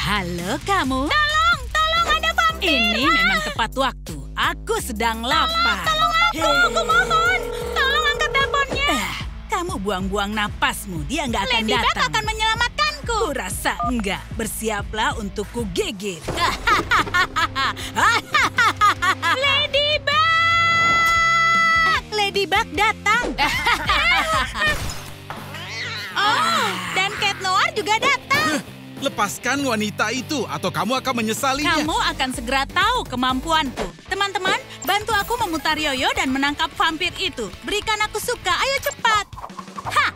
Halo kamu. Tolong ada vampir. Ini memang tepat waktu. Aku sedang lapar. Tolong aku mohon. Tolong angkat teleponnya. Kamu buang-buang napasmu. Dia nggak akan Ladybug datang. akan menyelamatkanku. Ku rasa enggak. Bersiaplah untuk ku gigit. Ladybug datang. Dan Cat Noir juga datang. Lepaskan wanita itu atau kamu akan menyesalinya. Kamu akan segera tahu kemampuanku. Teman-teman, bantu aku memutar yoyo dan menangkap vampir itu. Berikan aku suka. Ayo cepat. Ha!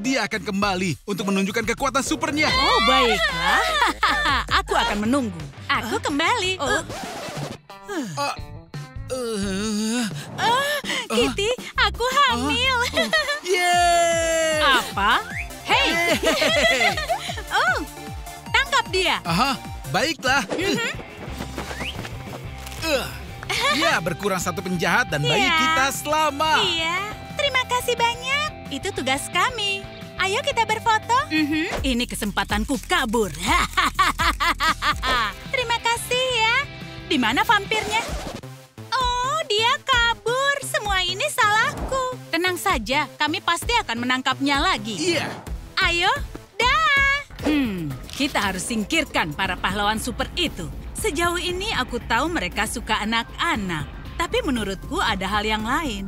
Dia akan kembali untuk menunjukkan kekuatan supernya. Oh, baiklah. Aku akan menunggu. Aku kembali. Kitty, aku hamil. Yeay! Apa? Hei! Tangkap dia. Aha, baiklah. Ya, berkurang satu penjahat dan bayi Iya. kita selamat. Iya, terima kasih banyak. Itu tugas kami. Ayo kita berfoto. Ini kesempatanku kabur. Terima kasih ya. Di mana vampirnya? Oh, dia kabur. Semua ini salahku. Tenang saja, kami pasti akan menangkapnya lagi. Iya. Ayo, dah. Kita harus singkirkan para pahlawan super itu. Sejauh ini aku tahu mereka suka anak-anak. Tapi menurutku ada hal yang lain.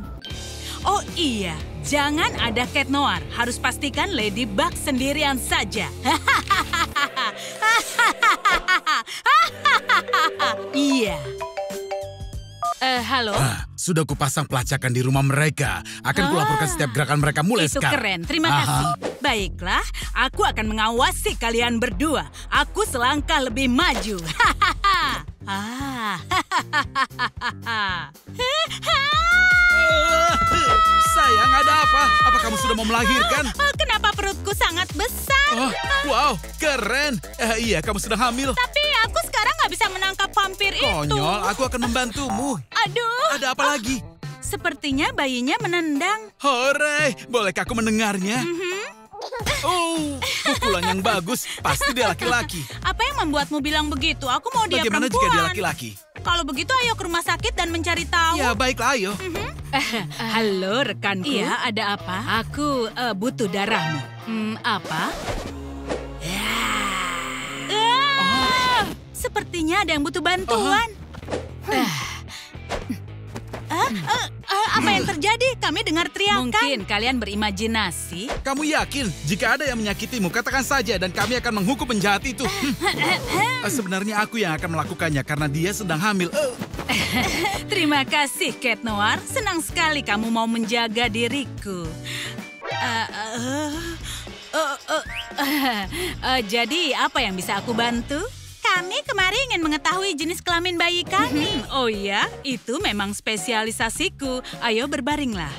Oh iya, jangan ada Cat Noir. Harus pastikan Ladybug sendirian saja. Iya. Halo? Sudah kupasang pelacakan di rumah mereka. Akan kulaporkan setiap gerakan mereka mulai Itu sekarang. keren, terima kasih. Baiklah, aku akan mengawasi kalian berdua. Aku selangkah lebih maju. Sayang, ada apa? Apa kamu sudah mau melahirkan? Kenapa perutku sangat besar? Oh, wow, keren. Iya, kamu sudah hamil. Tapi aku sekarang nggak bisa menangkap vampir itu. Konyol, aku akan membantumu. Aduh. Ada apa lagi? Sepertinya bayinya menendang. Hore, bolehkah aku mendengarnya? Oh, pukulan yang bagus. Pasti dia laki-laki. Apa yang membuatmu bilang begitu? Aku mau dia Bagaimana perempuan. jika dia laki-laki? Kalau begitu ayo ke rumah sakit dan mencari tahu. Ya, baiklah, ayo. Halo rekanku. Iya, ada apa? Aku butuh darahmu. Apa? Sepertinya ada yang butuh bantuan. Apa yang terjadi? Kami dengar teriakan. Mungkin kalian berimajinasi. Kamu yakin jika ada yang menyakitimu, katakan saja dan kami akan menghukum penjahat itu. Sebenarnya aku yang akan melakukannya karena dia sedang hamil. Terima kasih, Cat Noir. Senang sekali kamu mau menjaga diriku. Jadi, apa yang bisa aku bantu? Kami kemarin ingin mengetahui jenis kelamin bayi kami. Oh iya, itu memang spesialisasiku. Ayo berbaringlah.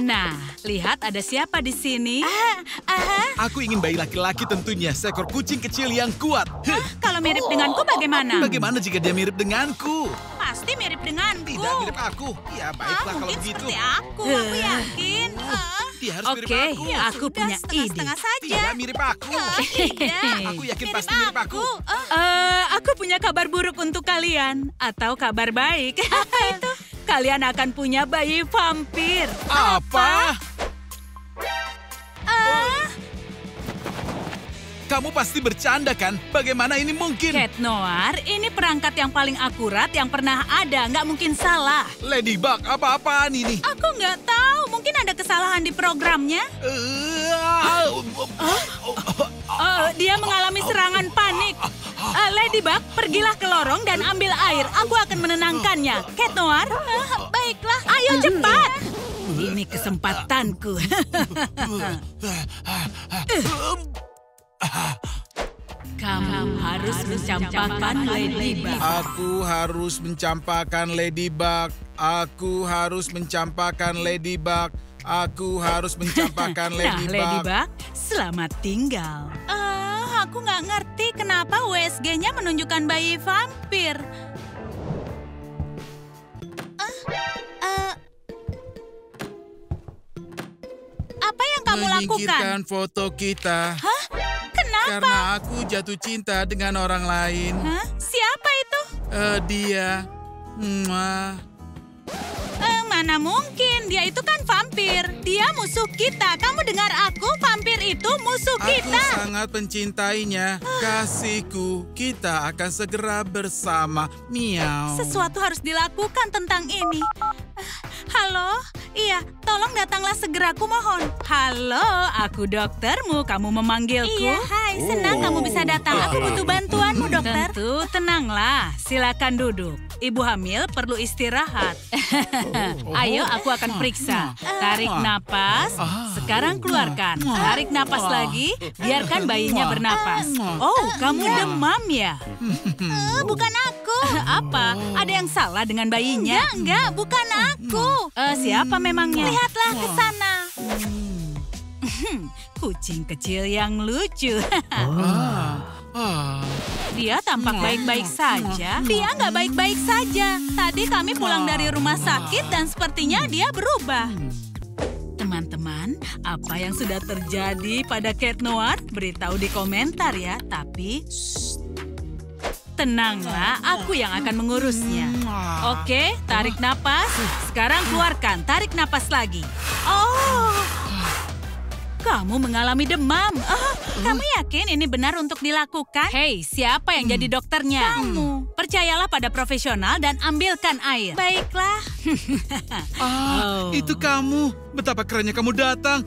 Nah, lihat ada siapa di sini? Aku ingin bayi laki-laki tentunya, seekor kucing kecil yang kuat. Kalau mirip denganku bagaimana? Bagaimana jika dia mirip denganku? Pasti mirip denganku. Tidak mirip aku. Ya, baiklah kalau Mungkin begitu. seperti aku yakin. Dia harus mirip Oke, aku. aku punya ide. Setengah-setengah saja. Tidak mirip aku. Aku yakin pasti mirip aku. Aku punya kabar buruk untuk kalian. Atau kabar baik. Apa itu? Kalian akan punya bayi vampir. Apa? Kamu pasti bercanda kan? Bagaimana ini mungkin? Cat Noir, ini perangkat yang paling akurat yang pernah ada. Nggak mungkin salah. Ladybug, apa-apaan ini? Aku nggak tahu. Mungkin ada kesalahan di programnya. Dia mengalami serangan panik. Ladybug, pergilah ke lorong dan ambil air. Aku akan menenangkannya. Cat Noir, baiklah. Ayo cepat. Ini kesempatanku. Kamu harus mencampakkan Ladybug. Aku harus mencampakkan Ladybug. Aku harus mencampakkan Ladybug. Aku harus mencampakkan Nah, Ladybug. Ladybug, selamat tinggal. Aku nggak ngerti kenapa USG-nya menunjukkan bayi vampir. Apa yang kamu lakukan? Menyingkirkan foto kita. Hah? Kenapa? Karena aku jatuh cinta dengan orang lain. Hah? Siapa itu? Dia. Mana mungkin, dia itu kan vampir. Dia musuh kita. Kamu dengar aku, vampir itu musuh Aku kita. sangat mencintainya. Kasihku, kita akan segera bersama. Miau. Sesuatu harus dilakukan tentang ini. Halo? Iya, tolong datanglah segera, aku mohon. Halo, aku doktermu. Kamu memanggilku? Iya, hai. Senang kamu bisa datang. Aku butuh bantuanmu, dokter. Tentu, tenanglah. Silakan duduk. Ibu hamil perlu istirahat. Ayo, aku akan periksa. Tarik napas. Sekarang keluarkan. Tarik napas lagi. Biarkan bayinya bernapas. Oh, kamu demam ya? Bukan aku. Apa? Ada yang salah dengan bayinya? Enggak, bukan aku. Siapa memangnya? Lihatlah ke sana. Kucing kecil yang lucu. Dia tampak baik-baik saja. Dia nggak baik-baik saja. Tadi kami pulang dari rumah sakit dan sepertinya dia berubah. Teman-teman, apa yang sudah terjadi pada Cat Noir? Beritahu di komentar ya. Tapi, tenanglah, aku yang akan mengurusnya. Oke, tarik napas. Sekarang keluarkan, tarik napas lagi. Oh, kamu mengalami demam. Kamu yakin ini benar untuk dilakukan? Hei, siapa yang jadi dokternya? Kamu. Percayalah pada profesional dan ambilkan air. Baiklah. Itu kamu. Betapa kerennya kamu datang.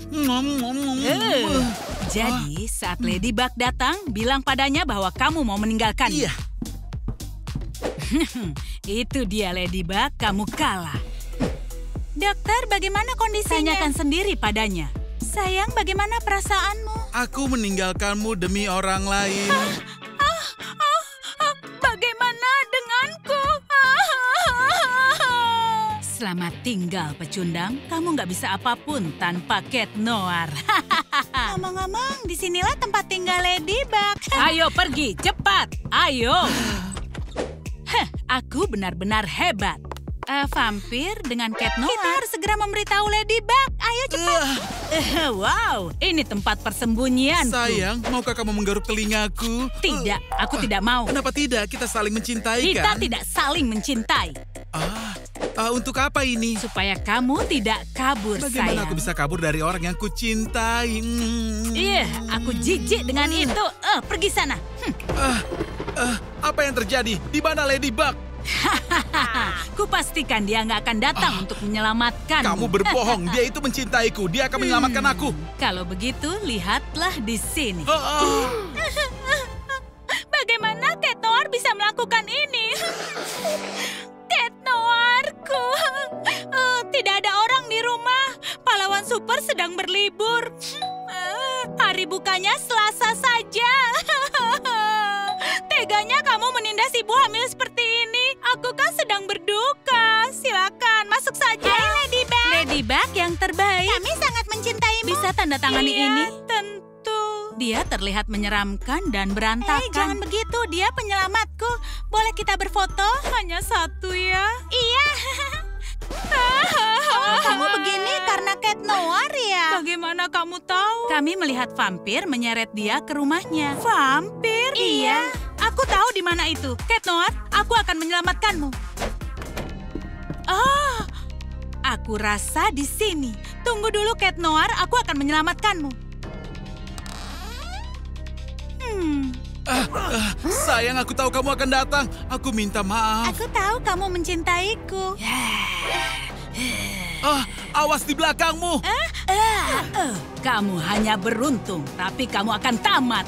Jadi, saat Ladybug datang, bilang padanya bahwa kamu mau meninggalkannya. Iya. Itu dia, Ladybug, kamu kalah. Dokter, bagaimana kondisinya? Tanyakan sendiri padanya. Sayang, bagaimana perasaanmu? Aku meninggalkanmu demi orang lain. Bagaimana denganku? Selamat tinggal, pecundang. Kamu nggak bisa apapun tanpa Cat Noir. Ngomong-ngomong, disinilah tempat tinggal Ladybug. Ayo pergi, cepat. Ayo. Aku benar-benar hebat. Vampir dengan Cat Noir. Kita harus segera memberitahu Ladybug. Ayo cepat. Wow, ini tempat persembunyianku. Sayang, maukah kamu menggaruk telingaku? Tidak, aku tidak mau. Kenapa tidak? Kita saling mencintai, Kita kan? tidak saling mencintai. Untuk apa ini? Supaya kamu tidak kabur, Bagaimana sayang. aku bisa kabur dari orang yang kucintai? Iya, aku jijik dengan itu. Pergi sana. Apa yang terjadi? Di mana Ladybug? Kupastikan dia nggak akan datang untuk menyelamatkanmu. Kamu berbohong. Dia itu mencintaiku. Dia akan menyelamatkan aku. Kalau begitu, lihatlah di sini. Bagaimana Cat Noir bisa melakukan ini? Cat Noirku. Tidak ada orang di rumah. Pahlawan super sedang berlibur. Hari bukanya Selasa saja. Teganya kamu menindas ibu hamil seperti ini. Aku kan sedang berduka. Silakan, masuk saja. Hai, Ladybug. Ladybug yang terbaik. Kami sangat mencintaimu. Bisa tanda tangani Iya, ini? tentu. Dia terlihat menyeramkan dan berantakan. Jangan begitu. Dia penyelamatku. Boleh kita berfoto? Hanya satu ya. Iya. Kamu begini karena Cat Noir ya? Bagaimana kamu tahu? Kami melihat vampir menyeret dia ke rumahnya. Vampir? Iya. Aku tahu di mana itu. Cat Noir, aku akan menyelamatkanmu. Aku rasa di sini. Tunggu dulu, Cat Noir. Aku akan menyelamatkanmu. Sayang, aku tahu kamu akan datang. Aku minta maaf. Aku tahu kamu mencintaiku. Awas di belakangmu. Kamu hanya beruntung, tapi kamu akan tamat.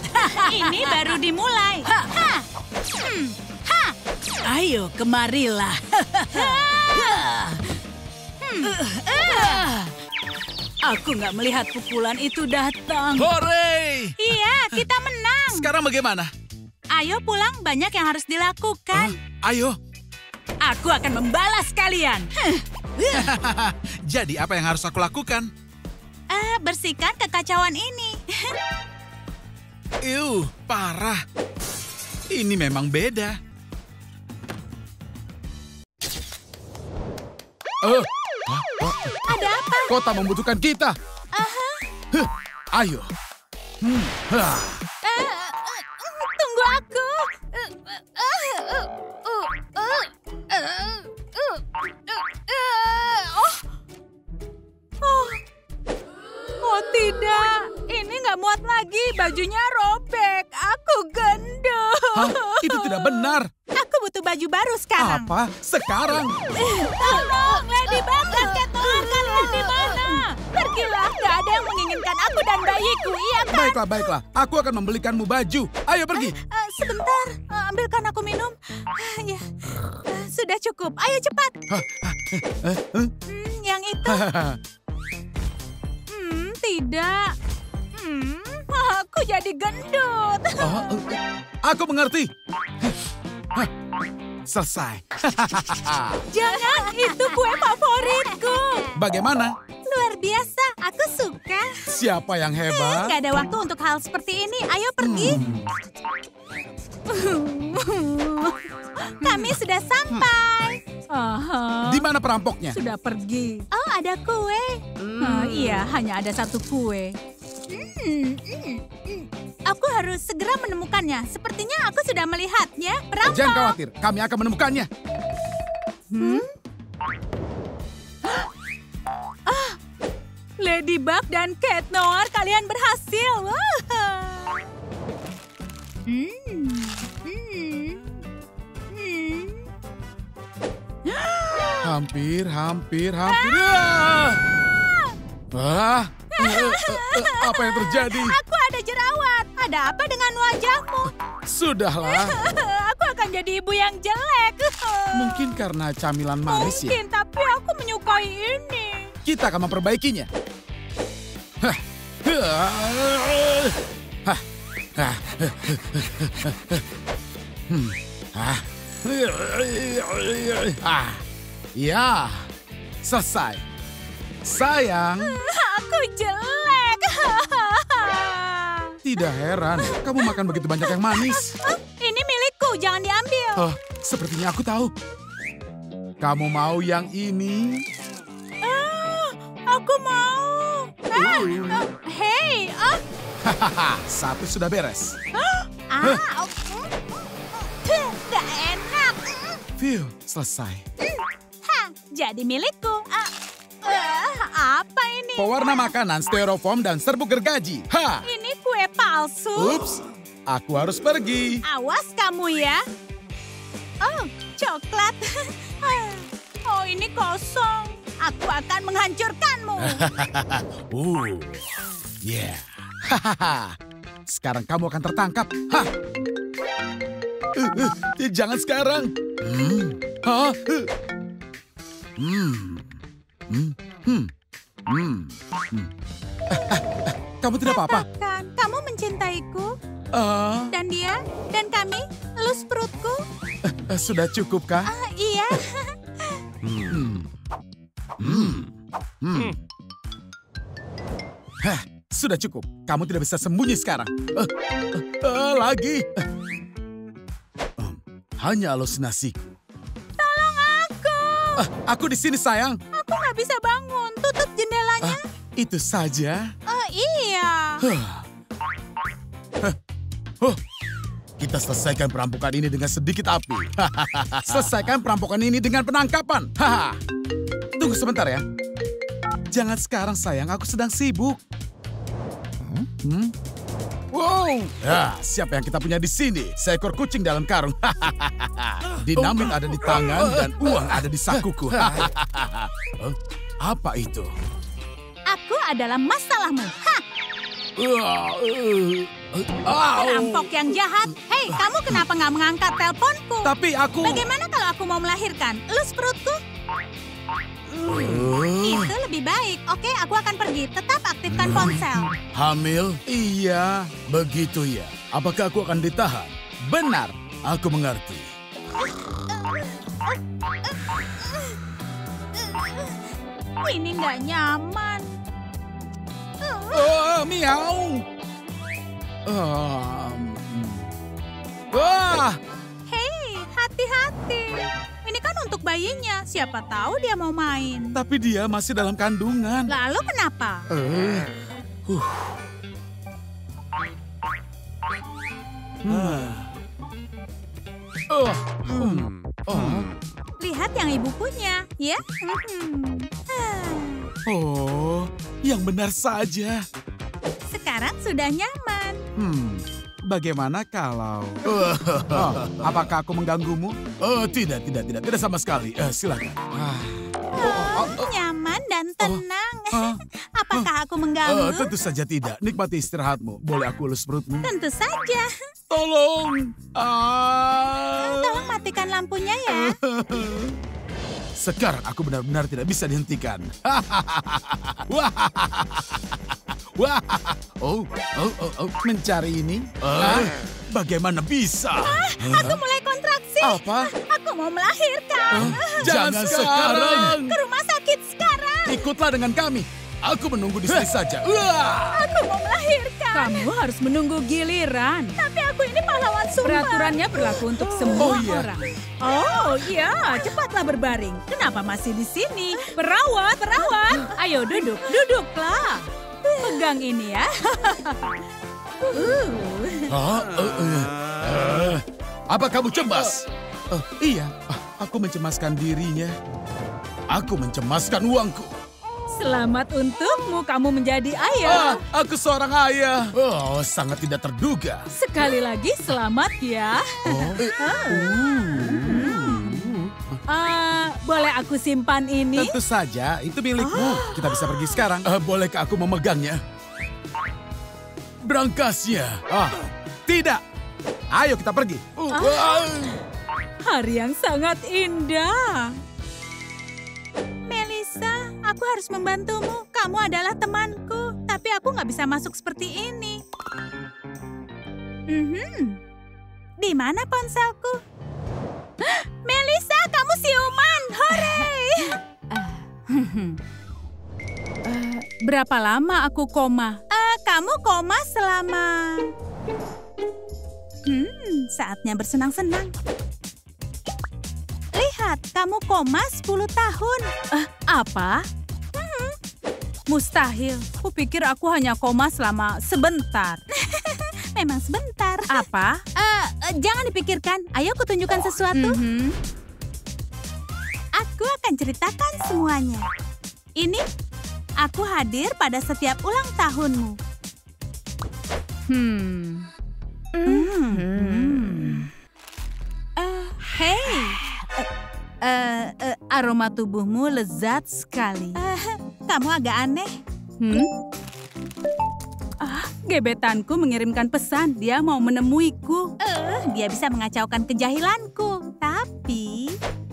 Ini baru dimulai. Ayo, kemarilah. Aku nggak melihat pukulan itu datang. Hore! Iya, kita menang. Sekarang bagaimana? Ayo pulang, banyak yang harus dilakukan. Ayo. Aku akan membalas kalian. Jadi apa yang harus aku lakukan? Bersihkan kekacauan ini. Parah. Ini memang beda. Ada apa? Kota membutuhkan kita. Ayo. Tunggu aku. Oh tidak, ini nggak muat lagi. Bajunya robek. Aku gendut. Hah? Itu tidak benar. Aku butuh baju baru sekarang. Apa? Sekarang? Tolong, Ladybug dan Cat Noir, kalian di mana? Pergilah, nggak ada yang menginginkan aku dan bayiku, iya kan? Baiklah, baiklah. Aku akan membelikanmu baju. Ayo pergi. Sebentar, ambilkan aku minum. Ya, sudah cukup. Ayo cepat. Yang itu. Tidak. Aku jadi gendut. Aku mengerti. Selesai. Jangan, itu kue favoritku. Bagaimana? Luar biasa, aku suka. Siapa yang hebat? Nggak ada waktu untuk hal seperti ini. Ayo pergi. Kami sudah sampai. Di mana perampoknya? Sudah pergi. Oh, ada kue. Iya, hanya ada satu kue. Aku harus segera menemukannya. Sepertinya aku sudah melihatnya. Perampok. Jangan khawatir, kami akan menemukannya. Ladybug dan Cat Noir, kalian berhasil. Hampir. Apa yang terjadi? Aku ada jerawat. Ada apa dengan wajahmu? Sudahlah. Aku akan jadi ibu yang jelek. Mungkin karena camilan manis ya. Mungkin, tapi aku menyukai ini. Kita akan memperbaikinya. Ya, selesai. Sayang. Aku jelek. Tidak heran, kamu makan begitu banyak yang manis. Ini milikku, jangan diambil. Sepertinya aku tahu. Kamu mau yang ini? Aku mau. Hei. Satu sudah beres. Gak enak. Phew, selesai. Jadi milikku. Apa ini? Pewarna makanan, styrofoam, dan serbuk gergaji. Ini kue palsu. Ups, aku harus pergi. Awas kamu ya. Oh, coklat. Oh, ini kosong. Aku akan menghancurkanmu. Yeah. Sekarang kamu akan tertangkap. Jangan sekarang. Kamu tidak apa-apa? Katakan, kamu mencintaiku. Dan dia, dan kami, elus perutku. Sudah cukup kah? Iya. Sudah cukup. Kamu tidak bisa sembunyi sekarang. Lagi. Hanya halusinasiku. Tolong aku. Aku di sini, sayang. Aku nggak bisa bangun. Tutup jendelanya. Itu saja. Iya. Kita selesaikan perampokan ini dengan sedikit api. Selesaikan perampokan ini dengan penangkapan. Tunggu sebentar ya. Jangan sekarang, sayang. Aku sedang sibuk. Wow. Siapa yang kita punya di sini? Seekor kucing dalam karung. Dinamit ada di tangan dan uang ada di sakuku. Apa itu? Aku adalah masalahmu. Perampok yang jahat. Hei, kamu kenapa nggak mengangkat teleponku? Tapi aku... Bagaimana kalau aku mau melahirkan? Elus perutku? Itu lebih baik. Oke, aku akan pergi. Tetap aktifkan ponsel. Hamil? Iya, begitu ya. Apakah aku akan ditahan? Benar, aku mengerti. Ini nggak nyaman. Miau. Wah, Hei, hati-hati. Ini kan untuk bayinya. Siapa tahu dia mau main. tapi dia masih dalam kandungan. Lalu kenapa? Lihat yang ibu punya, ya? Oh, yang benar saja. Sekarang sudah nyaman. Bagaimana kalau... apakah aku mengganggumu? Tidak sama sekali. Silakan. Nyaman dan tenang. Apakah aku mengganggu? Tentu saja tidak. Nikmati istirahatmu. Boleh aku elus perutmu? Tentu saja. Tolong. Tolong matikan lampunya ya. Sekarang aku benar-benar tidak bisa dihentikan. Mencari ini? Bagaimana bisa? Aku mulai kontraksi. Apa? Aku mau melahirkan. Jangan sekarang. Ke rumah sakit sekarang. Ikutlah dengan kami. Aku menunggu di sini saja. Aku mau melahirkan. Kamu harus menunggu giliran. Tapi aku ini pahlawan super. Peraturannya berlaku untuk semua Oh, iya. orang. Oh iya, cepatlah berbaring. Kenapa masih di sini? Perawat. Ayo duduklah. Pegang ini ya. Apa kamu cemas? Iya, aku mencemaskan dirinya. Aku mencemaskan uangku. Selamat untukmu, kamu menjadi ayah. Aku seorang ayah. Sangat tidak terduga. Sekali lagi selamat ya. Boleh aku simpan ini? Tentu saja, itu milikmu. Kita bisa pergi sekarang. Bolehkah aku memegangnya? Berangkasnya. Tidak. Ayo kita pergi. Hari yang sangat indah. Melissa, aku harus membantumu. Kamu adalah temanku. Tapi aku nggak bisa masuk seperti ini. Di mana ponselku? Melissa, kamu siuman. Hore! Berapa lama aku koma? Kamu koma selama... saatnya bersenang-senang. Lihat, kamu koma 10 tahun. Apa? Mustahil. Kupikir aku hanya koma selama sebentar. Memang sebentar. Apa? Jangan dipikirkan. Ayo kutunjukkan sesuatu. Aku akan ceritakan semuanya. Ini, aku hadir pada setiap ulang tahunmu. Hei, aroma tubuhmu lezat sekali. Kamu agak aneh. Gebetanku mengirimkan pesan. Dia mau menemuiku. Dia bisa mengacaukan kejahilanku. Tapi,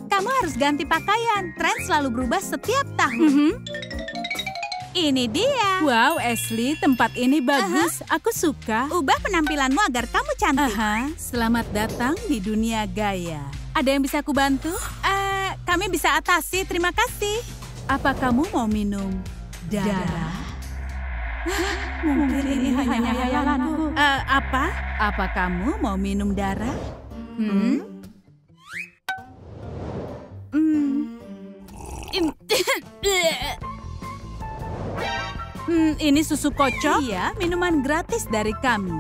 kamu harus ganti pakaian. Tren selalu berubah setiap tahun. Ini dia. Wow, Ashley, tempat ini bagus. Aku suka. Ubah penampilanmu agar kamu cantik. Selamat datang di dunia gaya. Ada yang bisa aku bantu? Kami bisa atasi, terima kasih. Apa kamu mau minum darah? Mungkin ini hanya hayalanku. Apa? Apa kamu mau minum darah? Ini susu kocok? Iya, minuman gratis dari kami.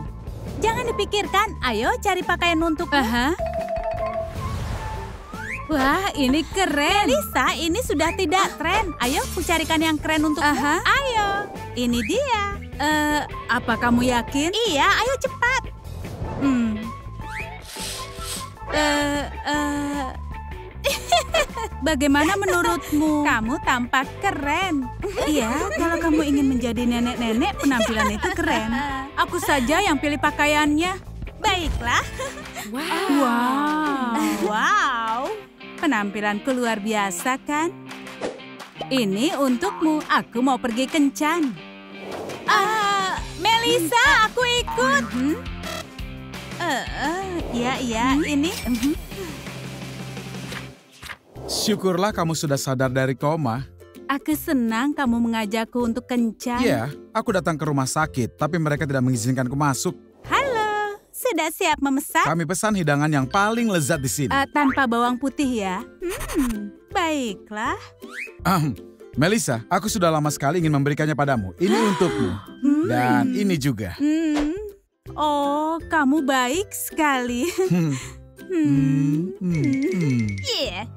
Jangan dipikirkan, ayo cari pakaian untukmu. Wah, ini keren. Melissa, ini sudah tidak tren. Ayo, ku carikan yang keren untukmu. Ayo, ini dia. Apa kamu yakin? Iya, ayo cepat. Bagaimana menurutmu? Kamu tampak keren. Iya, kalau kamu ingin menjadi nenek-nenek, penampilan itu keren. Aku saja yang pilih pakaiannya. Baiklah. Wow. Penampilanku luar biasa, kan? Ini untukmu. Aku mau pergi kencan. Melissa, aku ikut. Iya, ini. Syukurlah kamu sudah sadar dari koma. Aku senang kamu mengajakku untuk kencan. Iya, aku datang ke rumah sakit, tapi mereka tidak mengizinkanku masuk. sudah siap memesan? Kami pesan hidangan yang paling lezat di sini. Tanpa bawang putih ya? Baiklah. Melissa, aku sudah lama sekali ingin memberikannya padamu. Ini untukmu. Dan ini juga. Oh, kamu baik sekali.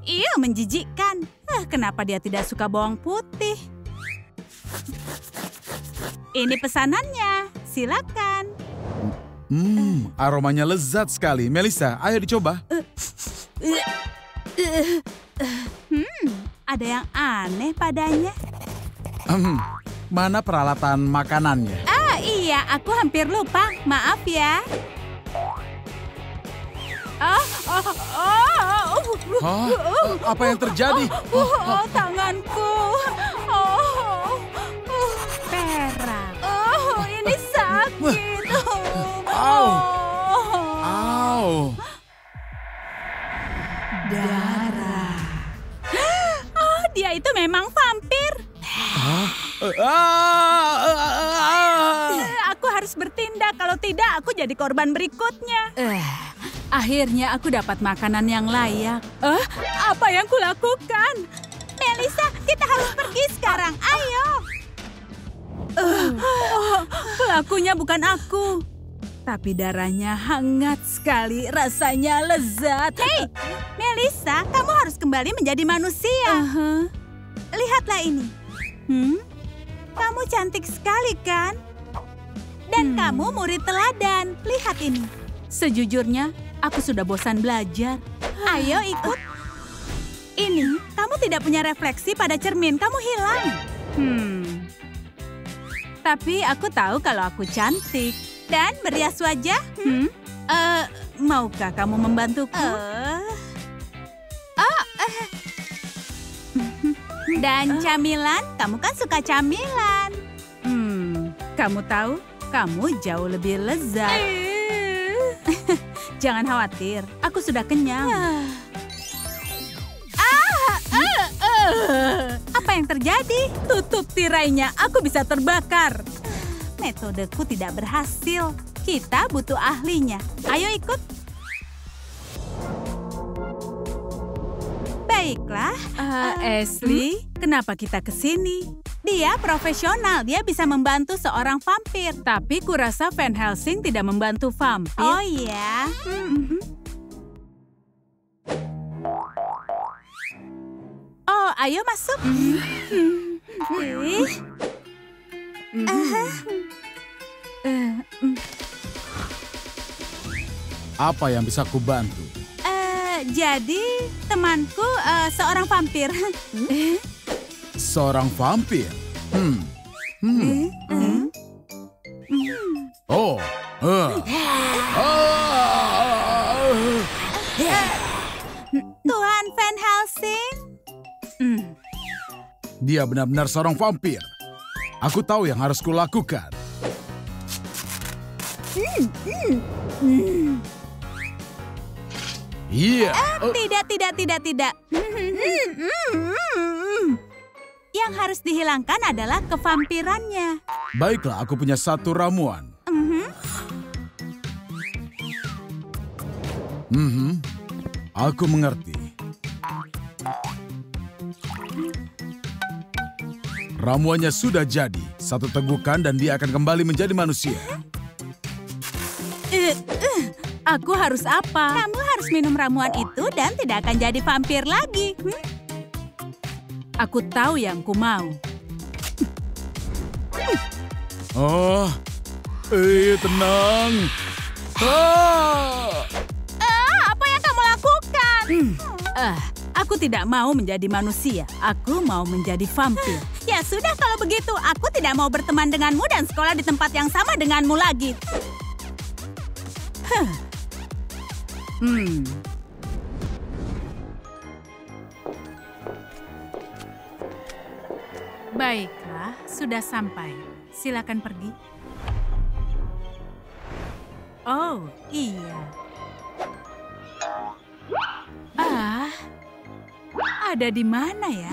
Iya, menjijikkan. Kenapa dia tidak suka bawang putih? Ini pesanannya. Silakan. Aromanya lezat sekali. Melissa, ayo dicoba. Ada yang aneh padanya. Mana peralatan makanannya? Iya, aku hampir lupa. Maaf ya. Apa yang terjadi? Tanganku. Perak. Ini sakit. Darah. Dia itu memang vampir. Aku harus bertindak, kalau tidak aku jadi korban berikutnya. Akhirnya aku dapat makanan yang layak. Apa yang kulakukan? Melissa, kita harus pergi sekarang. Ayo. Pelakunya bukan aku. Tapi darahnya hangat sekali, rasanya lezat. Hei, Melissa, kamu harus kembali menjadi manusia. Lihatlah ini. Kamu cantik sekali, kan? Dan kamu murid teladan. Lihat ini. Sejujurnya, aku sudah bosan belajar. Ayo ikut. Ini, kamu tidak punya refleksi pada cermin. Kamu hilang. Tapi aku tahu kalau aku cantik. Dan berias wajah. Maukah kamu membantuku? Dan camilan, kamu kan suka camilan. Kamu tahu, kamu jauh lebih lezat. Jangan khawatir, aku sudah kenyang. Apa yang terjadi? Tutup tirainya, aku bisa terbakar. Metodeku tidak berhasil. Kita butuh ahlinya. Ayo ikut. Baiklah. Ashley, kenapa kita ke sini? Dia profesional. Dia bisa membantu seorang vampir. Tapi kurasa Van Helsing tidak membantu vampir. Oh iya. Oh, ayo masuk. Apa yang bisa kubantu? Jadi, temanku seorang vampir. Seorang vampir? Tuan Van Helsing. Dia benar-benar seorang vampir. Aku tahu yang harus kulakukan. Iya. Tidak. Yang harus dihilangkan adalah kevampirannya. Baiklah, aku punya satu ramuan. Aku mengerti. Ramuannya sudah jadi. Satu tegukan dan dia akan kembali menjadi manusia. Aku harus apa? Kamu harus minum ramuan itu dan tidak akan jadi vampir lagi. Aku tahu yang ku mau. Tenang. Apa yang kamu lakukan? Aku tidak mau menjadi manusia. Aku mau menjadi vampir. Ya sudah kalau begitu, aku tidak mau berteman denganmu dan sekolah di tempat yang sama denganmu lagi. Baiklah, sudah sampai. Silakan pergi. Oh, iya. Ada di mana ya?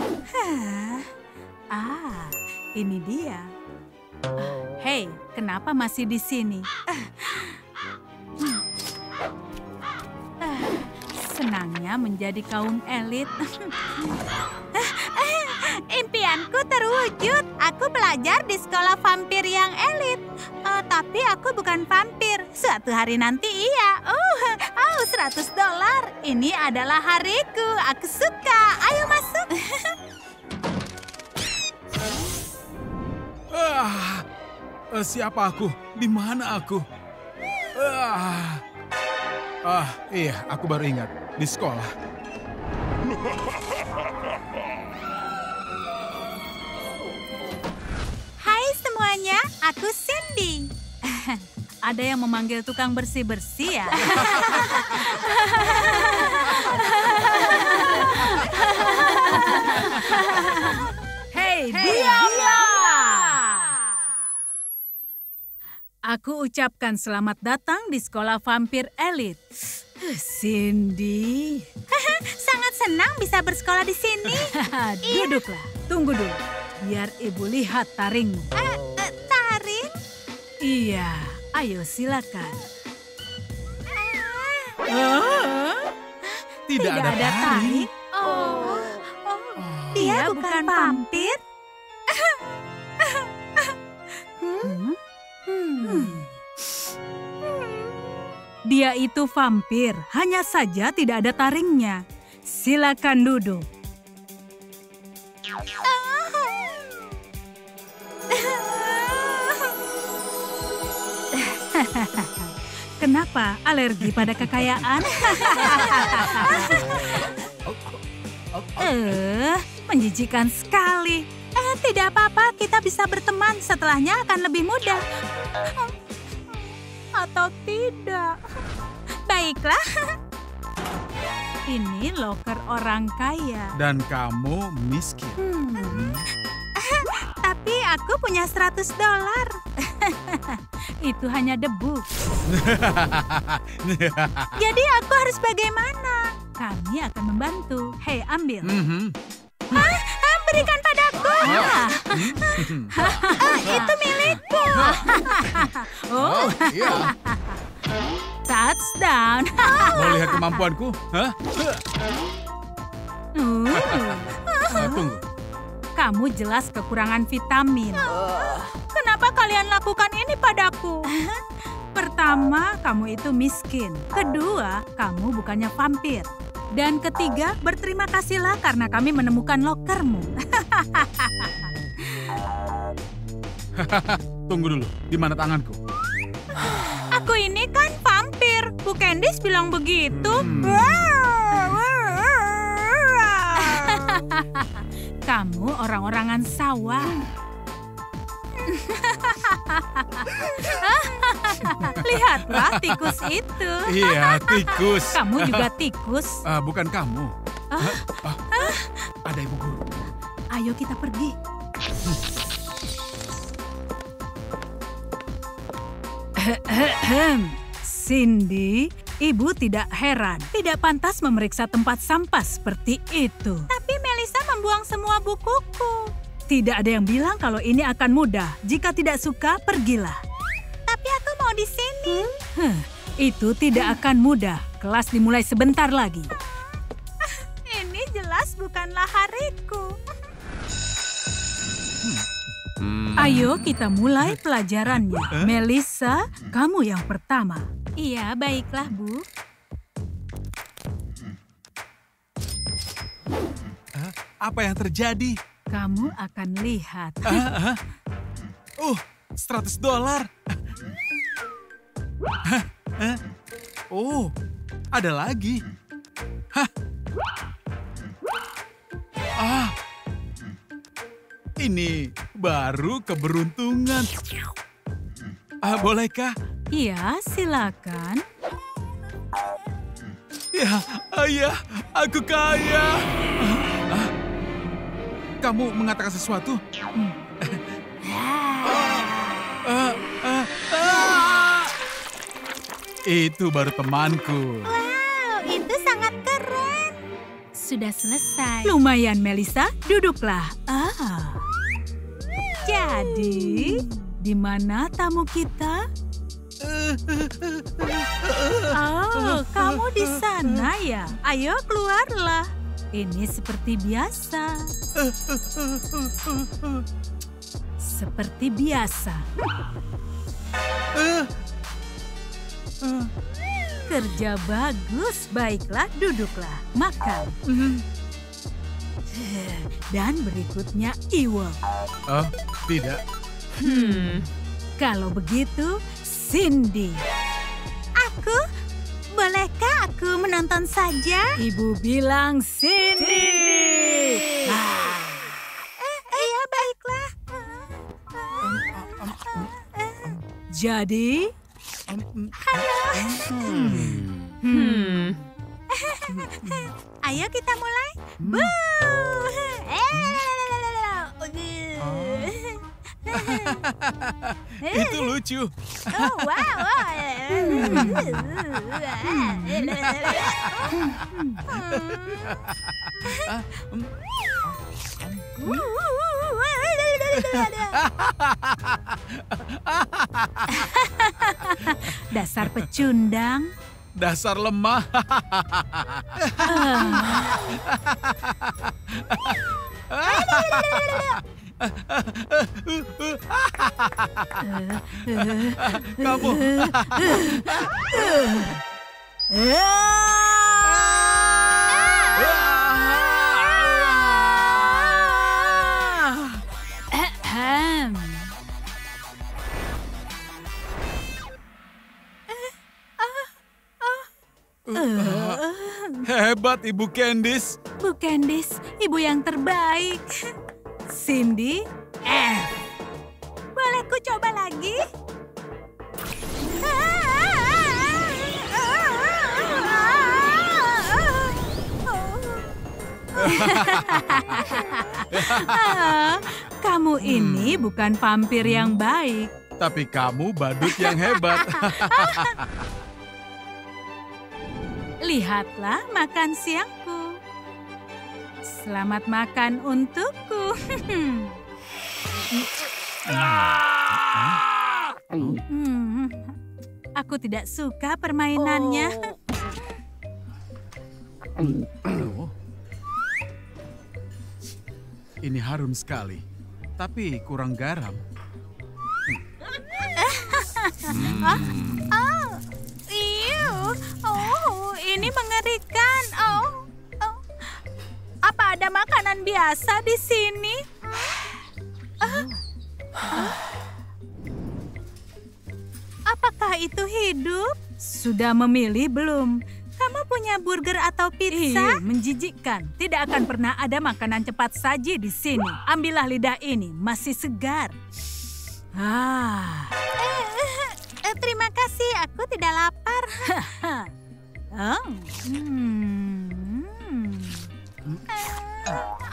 Ini dia. Hei, kenapa masih di sini? senangnya menjadi kaum elit. Impianku terwujud. Aku belajar di sekolah vampir yang elit. Tapi aku bukan vampir. Suatu hari nanti iya. $100. Ini adalah hariku. Aku suka. Ayo masuk. Siapa aku? Di mana aku? Iya, aku baru ingat. Di sekolah. Hai semuanya, aku Cindy. Ada yang memanggil tukang bersih-bersih ya? Hei, diamlah! Aku ucapkan selamat datang di sekolah vampir elit. Cindy. Sangat senang bisa bersekolah di sini. Duduklah, tunggu dulu. Biar ibu lihat taringmu. Taring? Iya, ayo silakan. Tidak ada taring. Dia bukan vampir. Dia itu vampir, hanya saja tidak ada taringnya. Silakan duduk. Kenapa? Alergi pada kekayaan? Menjijikan sekali. Tidak apa-apa, kita bisa berteman. Setelahnya akan lebih mudah. Atau tidak. Baiklah. Ini loker orang kaya. Dan kamu miskin. Tapi aku punya $100. Itu hanya debu. Jadi aku harus bagaimana? Kami akan membantu. Hei, ambil. Berikan padaku. Itu milikku. Iya. Touchdown. Mau lihat kemampuanku? Tunggu. Kamu jelas kekurangan vitamin. Kenapa kalian lakukan ini padaku? Pertama, kamu itu miskin. Kedua, kamu bukannya vampir. Dan ketiga, berterima kasihlah karena kami menemukan lokermu. Tunggu dulu, di mana tanganku? Aku ini kan vampir. Bu Candice bilang begitu. Kamu orang-orangan sawah. Lihatlah tikus itu. Iya, tikus. Kamu juga tikus. Bukan kamu. Ada ibu guru. Ayo kita pergi. Cindy, ibu tidak heran. Tidak pantas memeriksa tempat sampah seperti itu. Tapi Melissa membuang semua bukuku. Tidak ada yang bilang kalau ini akan mudah. Jika tidak suka, pergilah. Tapi aku mau di sini. Itu tidak akan mudah. Kelas dimulai sebentar lagi. Ini jelas bukanlah hariku. Ayo kita mulai pelajarannya. Melissa, kamu yang pertama. Iya, baiklah, Bu. Apa yang terjadi? Kamu akan lihat. $100. Oh, ada lagi. Ini baru keberuntungan. Bolehkah? Iya, silakan. Ya, ayah, aku kaya. Kamu mengatakan sesuatu? Itu baru temanku. Wow, itu sangat keren. Sudah selesai. Lumayan, Melissa. Duduklah. Jadi, di mana tamu kita? Oh, kamu di sana. mana ya? Ayo keluarlah. Ini seperti biasa. Seperti biasa. Kerja bagus. Baiklah, duduklah. Makan. Dan berikutnya Ewell. Oh, tidak. Kalau begitu, Cindy. Bolehkah aku menonton saja? Ibu bilang Cindy. Iya, baiklah. Jadi? Ayo kita mulai. Itu lucu. Oh, wow. Dasar pecundang. Dasar lemah. Kamu. Hebat, Ibu Candice. Bu Candice, ibu yang terbaik. Cindy, Boleh ku coba lagi? kamu ini bukan vampir yang baik. Tapi kamu badut yang hebat. Lihatlah makan siangku. Selamat makan untukku. Aku tidak suka permainannya. Ini harum sekali, tapi kurang garam. Ini mengerikan. Apa ada makanan biasa di sini? Apakah itu hidup? Sudah memilih belum? Kamu punya burger atau pizza? Menjijikkan. Tidak akan pernah ada makanan cepat saji di sini. Ambillah lidah ini, masih segar. Terima kasih, aku tidak lapar.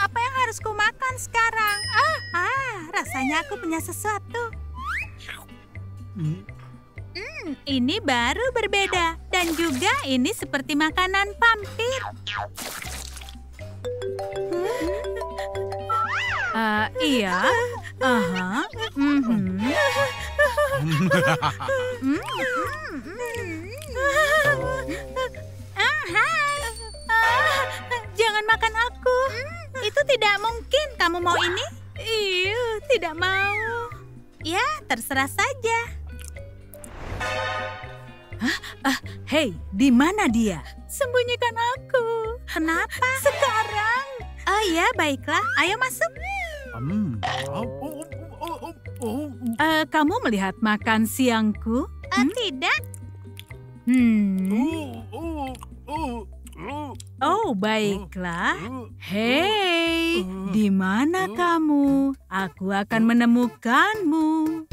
Apa yang harus ku makan sekarang? Rasanya aku punya sesuatu. Ini baru berbeda. Dan juga ini seperti makanan vampir. Iya. Jangan makan aku. Itu tidak mungkin. Kamu mau ini? Tidak mau. Ya, terserah saja. Hei, di mana dia? Sembunyikan aku. Kenapa? Sekarang. Oh ya, baiklah. Ayo masuk. Kamu melihat makan siangku? Tidak. Oh, baiklah. Hei, di mana kamu? Aku akan menemukanmu.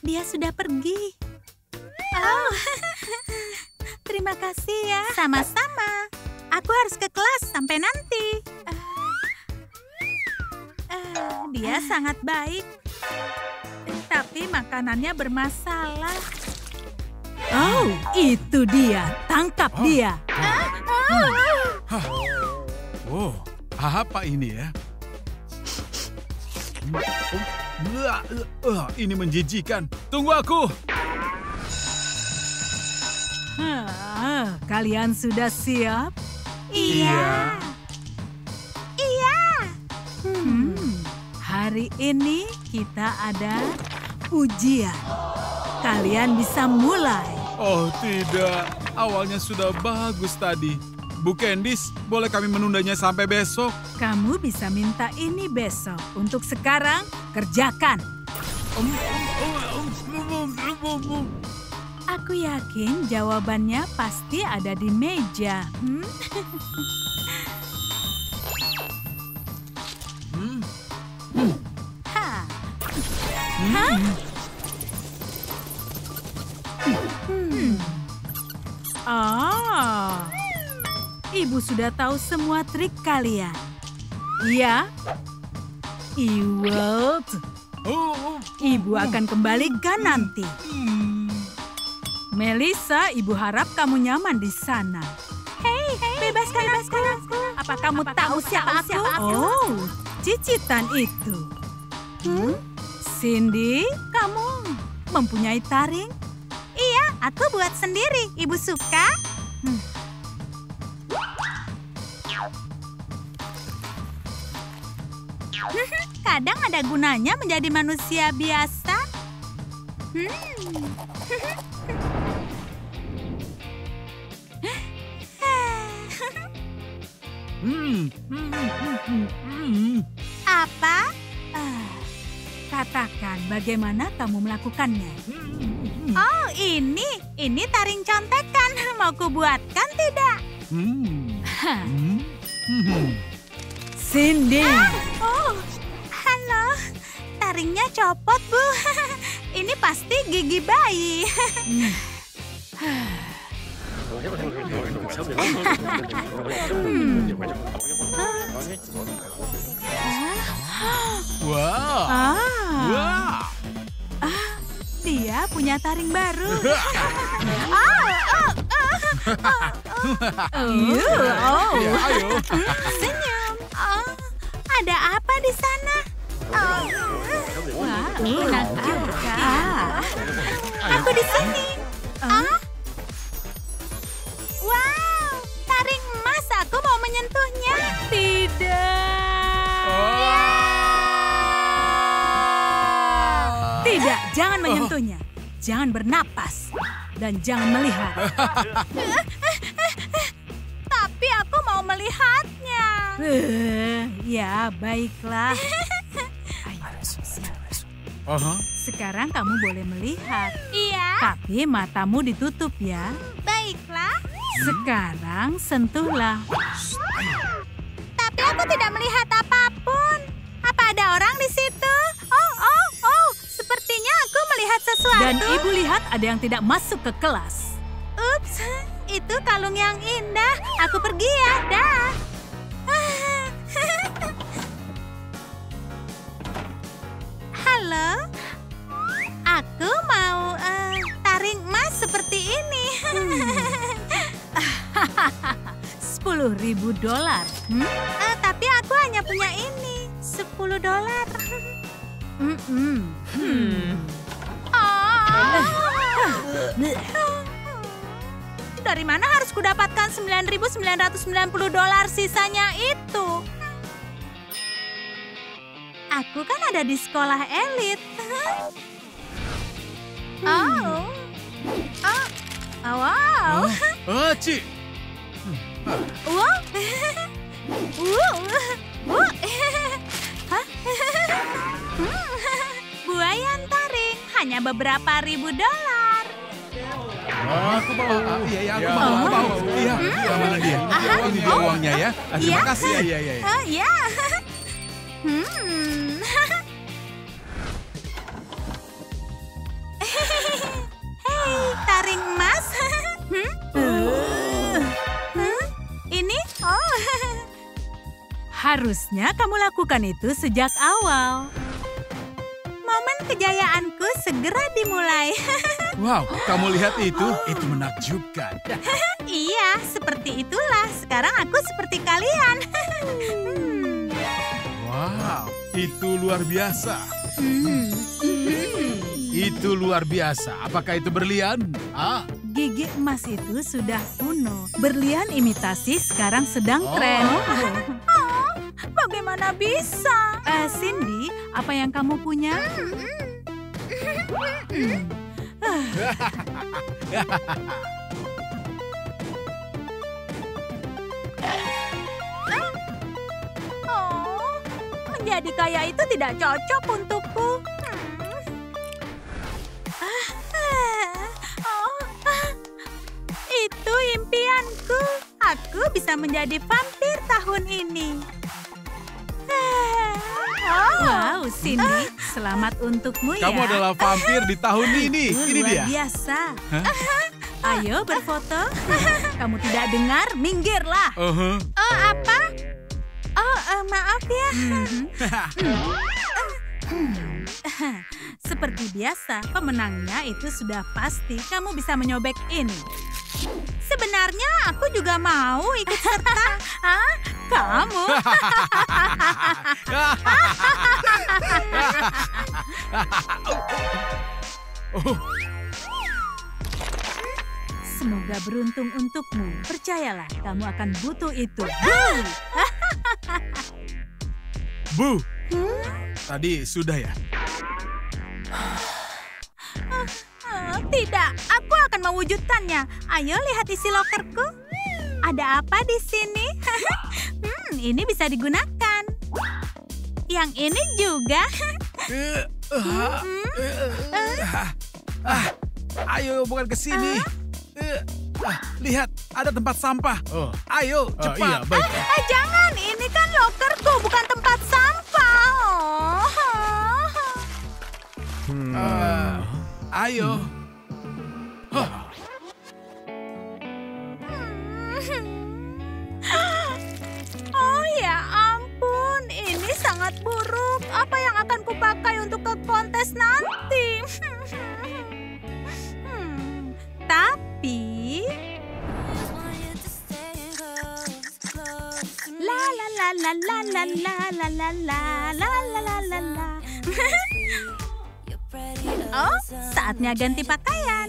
Dia sudah pergi. Oh, terima kasih ya. Sama-sama. Aku harus ke kelas sampai nanti. Dia sangat baik. Tapi makanannya bermasalah. Oh, itu dia. Tangkap dia. Oh, apa ini ya? Ini menjijikan. Tunggu aku. Kalian sudah siap? Iya. Hari ini kita ada ujian. Kalian bisa mulai. Oh tidak, awalnya sudah bagus tadi. Bu Candice, boleh kami menundanya sampai besok? Kamu bisa minta ini besok. Untuk sekarang, kerjakan. Aku yakin jawabannya pasti ada di meja. Ibu sudah tahu semua trik kalian. Iya? Ewald. Ibu akan kembalikan nanti. Melissa, ibu harap kamu nyaman di sana. Hei, bebaskan aku. Apa kamu tahu siapa aku? Oh, cicitan itu. Cindy, kamu mempunyai taring? Iya, aku buat sendiri. Ibu suka? Kadang ada gunanya menjadi manusia biasa. Apa? Katakan bagaimana kamu melakukannya. Oh, ini taring contekan. Mau kubuatkan tidak? Cindy. Oh, halo. Taringnya copot, Bu. Ini pasti gigi bayi. Wow. Dia punya taring baru. Ayo. Senyum. Oh, ada apa di sana? Aku di sini. Wow, taring emas. Aku mau menyentuhnya. Tidak, jangan menyentuhnya. Jangan bernapas. Dan jangan melihat. Tapi aku mau melihatnya. Ya, baiklah. Sekarang kamu boleh melihat. Iya. Tapi matamu ditutup ya. Baiklah. Sekarang sentuhlah. Tapi aku tidak melihat apapun. Apa ada orang di situ? Oh. Sepertinya aku melihat sesuatu. Dan ibu lihat ada yang tidak masuk ke kelas. Ups, itu kalung yang indah. Aku pergi ya, dah. Halo, aku mau taring emas seperti ini. $10.000. Tapi aku hanya punya ini, $10. Dari mana harus kudapatkan $9.990 sisanya itu? Aku kan ada di sekolah elit. Wow. Ci. Buayan taring, hanya beberapa ribu dolar. Aku bawa. Aku bawa. Iya, mana dia? Ini dia uangnya ya. Terima kasih. Iya. Iya. Hei, taring emas. Ini? Oh. Harusnya kamu lakukan itu sejak awal. Momen kejayaanku segera dimulai. Wow, kamu lihat itu? Itu menakjubkan. Iya, seperti itulah. Sekarang aku seperti kalian. Wow, itu luar biasa. Itu luar biasa. Apakah itu berlian? Gigi emas itu sudah kuno. Berlian imitasi sekarang sedang tren. Bagaimana bisa? Cindy, apa yang kamu punya? Menjadi kaya itu tidak cocok untukku. Itu impianku. Aku bisa menjadi vampir tahun ini. Wow, Cindy, selamat untukmu ya. Kamu adalah vampir di tahun ini. Ini Luar dia. biasa. Ayo berfoto. Kamu tidak dengar? Minggirlah. Apa? Maaf ya. Seperti biasa, pemenangnya itu sudah pasti. Kamu bisa menyobek ini. Sebenarnya aku juga mau ikut serta. Kamu? Semoga beruntung untukmu. Percayalah, kamu akan butuh itu. Bu. Tadi sudah ya? Tidak, aku akan mewujudkannya. Ayo lihat isi lokerku. Ada apa di sini? Ini bisa digunakan. Yang ini juga. Ayo, bukan ke sini. Lihat, ada tempat sampah. Ayo, cepat. Iya, baik. Jangan, ini kan lokerku, bukan tempat sampah. Ayo. Oh ya ampun, ini sangat buruk. Apa yang akan kupakai untuk ke kontes nanti? Tapi... La la la la la la la la la la la la la la la. Oh, saatnya ganti pakaian.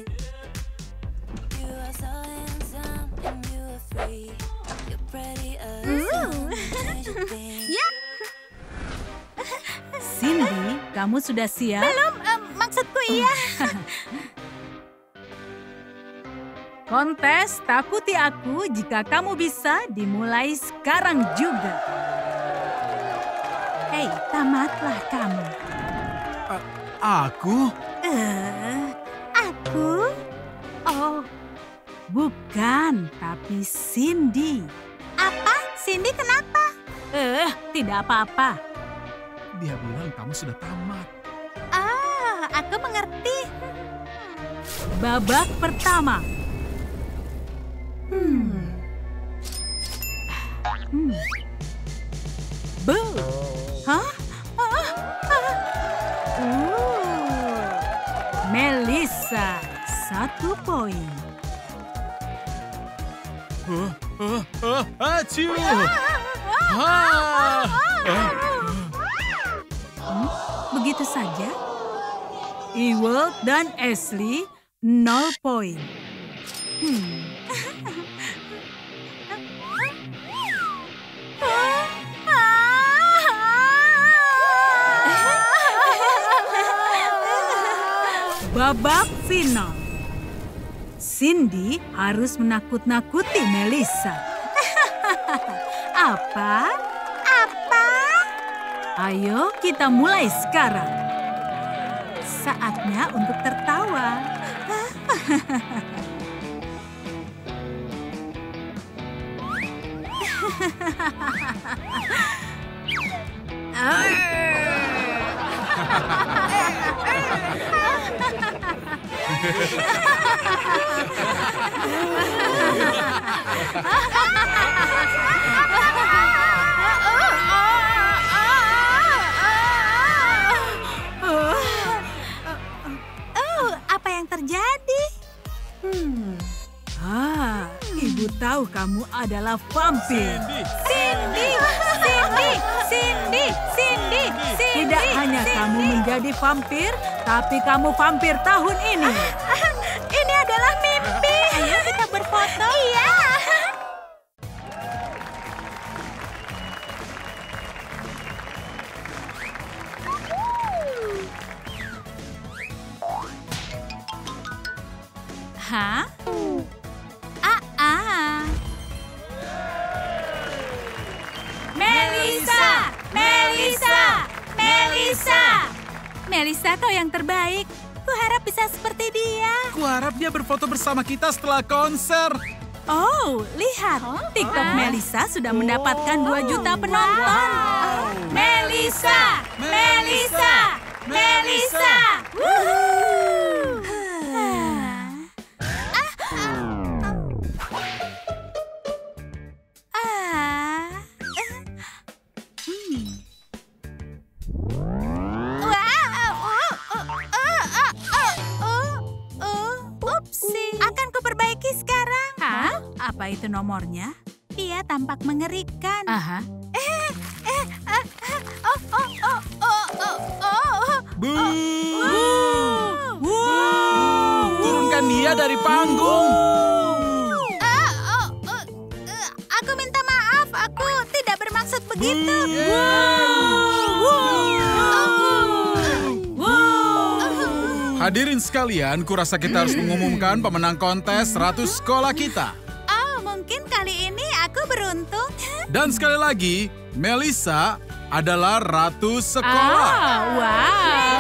Ya, Cindy, kamu sudah siap? belum, maksudku iya. Kontes Takuti Aku Jika Kamu Bisa dimulai sekarang juga. Hei, tamatlah kamu. Aku? Aku? Oh, bukan, tapi Cindy. Apa? Cindy kenapa? Tidak apa-apa. Dia bilang kamu sudah tamat. Aku mengerti. Babak pertama. Bu. Hah? Melissa, 1 poin. Aciu! Begitu saja. Ewald dan Ashley, 0 poin. Babak final. Cindy harus menakut-nakuti Melissa. Apa? Ayo kita mulai sekarang. Saatnya untuk tertawa. Apa yang terjadi? Ibu tahu kamu adalah vampir. Cindy. Tidak hanya kamu menjadi vampir, tapi kamu vampir tahun ini. Ini adalah mimpi. Melissa, kau yang terbaik. Kuharap bisa seperti dia. Kuharap dia berfoto bersama kita setelah konser. Oh, lihat. TikTok Melissa sudah mendapatkan 2 juta penonton. Melissa! Melissa! Melissa! Woohoo! Upsi. Akan kuperbaiki sekarang. Hah? Apa itu nomornya? Dia tampak mengerikan. Aha. Turunkan dia dari panggung. Aku minta maaf, aku tidak bermaksud begitu. Hadirin sekalian, kurasa kita harus mengumumkan pemenang kontes 100 sekolah kita. Oh, mungkin kali ini aku beruntung. Dan sekali lagi, Melissa adalah ratu sekolah. Wow.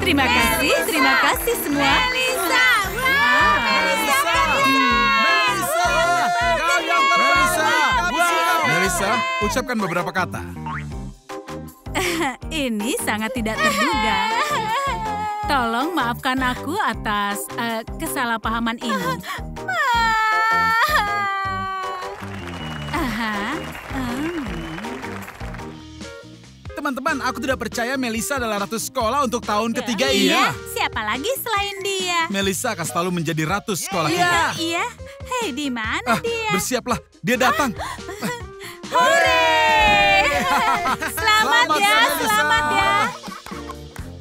Terima kasih semua. Melissa, Kau yang terbaik. Melissa, ucapkan beberapa kata. Ini sangat tidak terduga. Tolong maafkan aku atas kesalahpahaman ini. Teman-teman, aku tidak percaya Melissa adalah ratu sekolah untuk tahun ketiga ini. Iya, siapa lagi selain dia? Melissa akan selalu menjadi ratu sekolah kita. Iya. Hei, di mana dia? Bersiaplah, dia datang. Hore! Selamat ya, Melissa. selamat ya.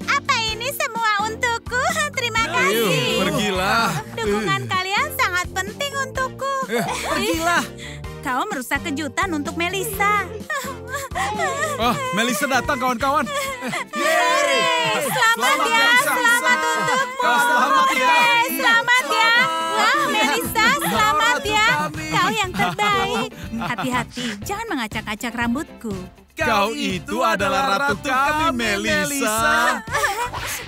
Apa ini semua untukku? Terima Ayo, kasih. pergilah. Dukungan kalian sangat penting untukku. Pergilah. Kau merusak kejutan untuk Melissa. Oh, Melissa datang kawan-kawan. Selamat ya, Melissa. selamat untukmu. Selamat ya. Selamat ya. Wah, Melissa, selamat ya. kami. Kau yang terbaik. Hati-hati, jangan mengacak-acak rambutku. Kau itu adalah ratu kami, Melissa.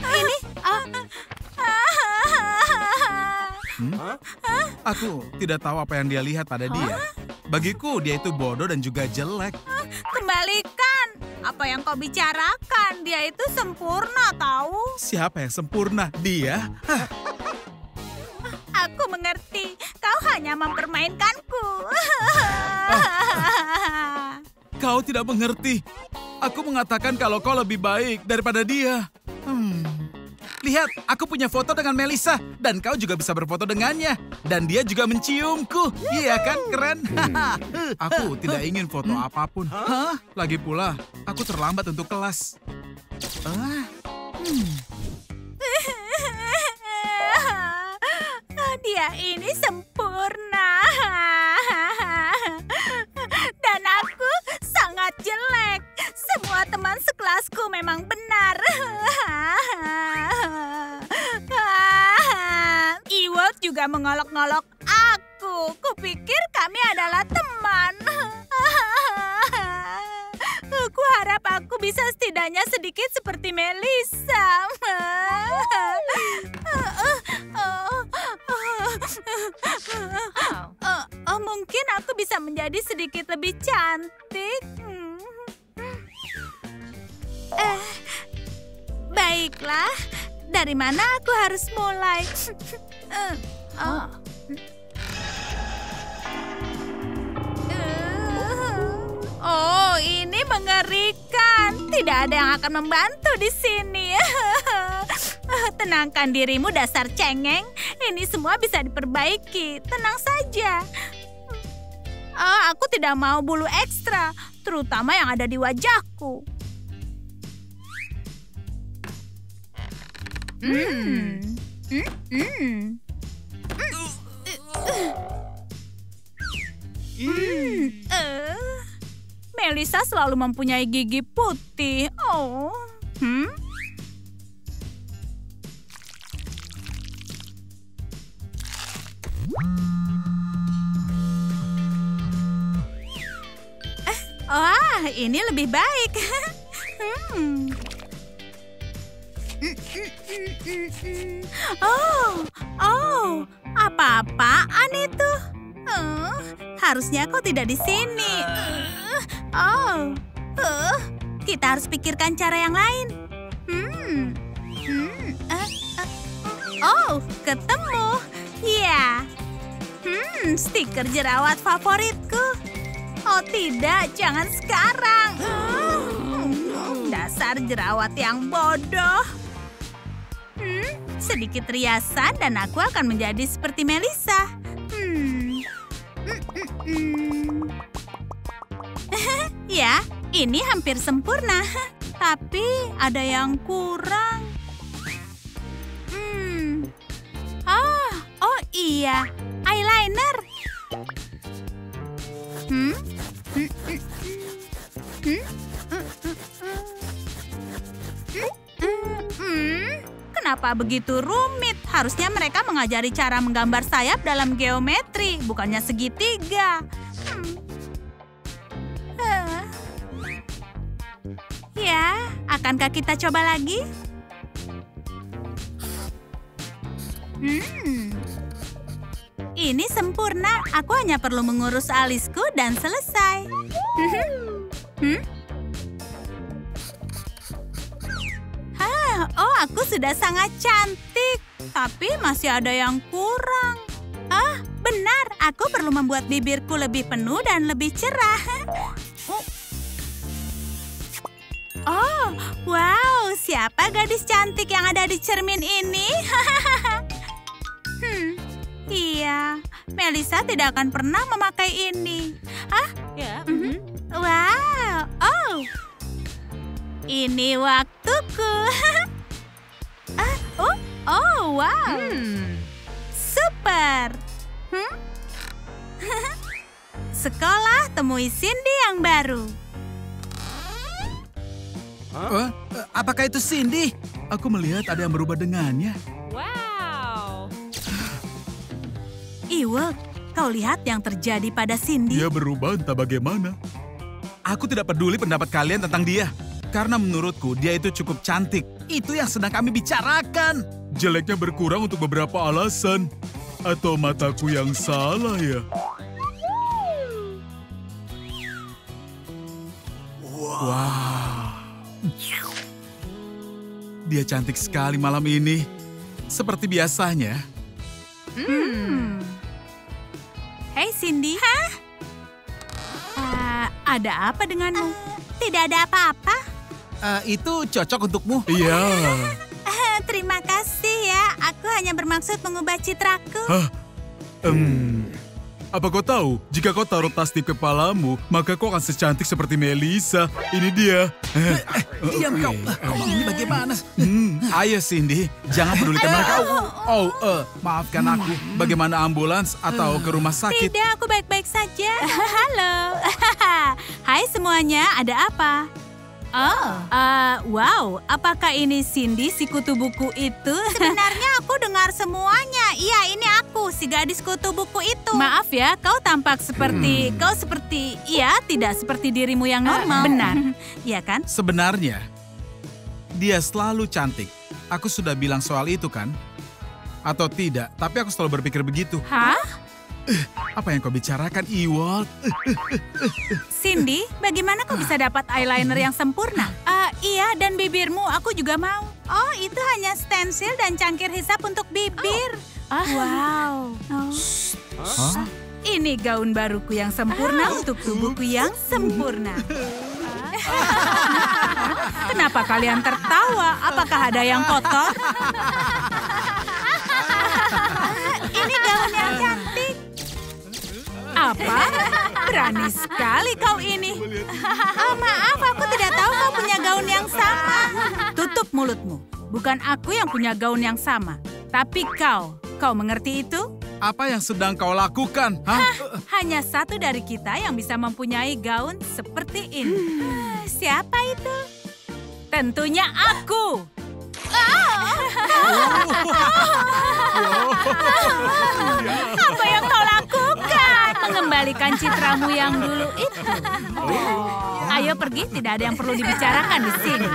Ini, Aku tidak tahu apa yang dia lihat pada dia. Bagiku, dia itu bodoh dan juga jelek. kembalikan. Apa yang kau bicarakan? Dia itu sempurna, tahu? Siapa yang sempurna? Dia? Aku mengerti. Kau hanya mempermainkanku. Kau tidak mengerti. Aku mengatakan kalau kau lebih baik daripada dia. Lihat, aku punya foto dengan Melissa. Dan kau juga bisa berfoto dengannya. Dan dia juga menciumku. Iya kan, keren? Aku tidak ingin foto apapun. Lagi pula, aku terlambat untuk kelas. Dia ini sempurna. Dan aku sangat jelek. Semua teman sekelasku memang benar. Ewald juga mengolok-ngolok aku. Kupikir kami adalah teman. Aku harap aku bisa setidaknya sedikit seperti Melissa. Mungkin aku bisa menjadi sedikit lebih cantik. Baiklah, dari mana aku harus mulai? Oh, ini mengerikan. Tidak ada yang akan membantu di sini. Tenangkan dirimu, dasar cengeng. Ini semua bisa diperbaiki. Tenang saja. Aku tidak mau bulu ekstra, terutama yang ada di wajahku. Melissa selalu mempunyai gigi putih. Oh. Wah, ini lebih baik. Apa-apaan itu? Harusnya kau tidak di sini. Kita harus pikirkan cara yang lain. Ketemu. Ya. Stiker jerawat favoritku. Oh tidak, jangan sekarang. Dasar jerawat yang bodoh. Sedikit riasan dan aku akan menjadi seperti Melissa. Ya, ini hampir sempurna. Tapi ada yang kurang. Oh iya, eyeliner. Kenapa begitu rumit? Harusnya mereka mengajari cara menggambar sayap dalam geometri, bukannya segitiga. Ya, akankah kita coba lagi? Ini sempurna. Aku hanya perlu mengurus alisku dan selesai. Aku sudah sangat cantik. Tapi masih ada yang kurang. Benar. Aku perlu membuat bibirku lebih penuh dan lebih cerah. Wow. Siapa gadis cantik yang ada di cermin ini? Iya. Melissa tidak akan pernah memakai ini. Wow. Ini waktuku. Wow. Super. Sekolah temui Cindy yang baru. Apakah itu Cindy? Aku melihat ada yang berubah dengannya. Wow. Ewok, kau lihat yang terjadi pada Cindy? Dia berubah entah bagaimana. Aku tidak peduli pendapat kalian tentang dia. Karena menurutku dia itu cukup cantik. Itu yang sedang kami bicarakan. Jeleknya berkurang untuk beberapa alasan. Atau mataku yang salah ya? Wow. Dia cantik sekali malam ini. Seperti biasanya. Hei Cindy. Ada apa denganmu? Tidak ada apa-apa. Itu cocok untukmu. Iya. Terima kasih ya. Aku hanya bermaksud mengubah citraku. Apa kau tahu? Jika kau taruh tas di kepalamu, maka kau akan secantik seperti Melissa. Ini dia. Diam kau. Ini bagaimana? Ayo Cindy, jangan pedulikan mereka. Maafkan aku. Bagaimana ambulans atau ke rumah sakit? Tidak, aku baik-baik saja. Halo. Hai semuanya, ada apa? Wow, apakah ini Cindy si kutu buku itu? Sebenarnya aku dengar semuanya. Iya, ini aku, si gadis kutu buku itu. Maaf ya, kau tampak seperti, tidak seperti dirimu yang normal. Benar, iya kan? Sebenarnya, dia selalu cantik. Aku sudah bilang soal itu kan? Atau tidak, tapi aku selalu berpikir begitu. Hah? Apa yang kau bicarakan, Ewok? Cindy, bagaimana kau bisa dapat eyeliner yang sempurna? Iya, dan bibirmu aku juga mau. Oh, itu hanya stensil dan cangkir hisap untuk bibir. Wow. Ini gaun baruku yang sempurna untuk tubuhku yang sempurna. Kenapa kalian tertawa? Apakah ada yang kotor? Ini gaun yang cantik. Apa? Berani sekali kau ini. Maaf, aku tidak tahu kau punya gaun yang sama. Tutup mulutmu. Bukan aku yang punya gaun yang sama. Tapi kau. Kau mengerti itu? Apa yang sedang kau lakukan? Hanya satu dari kita yang bisa mempunyai gaun seperti ini. Siapa itu? Tentunya aku. Apa yang kau lakukan? kembalikan citramu yang dulu itu. Ayo pergi, tidak ada yang perlu dibicarakan di sini.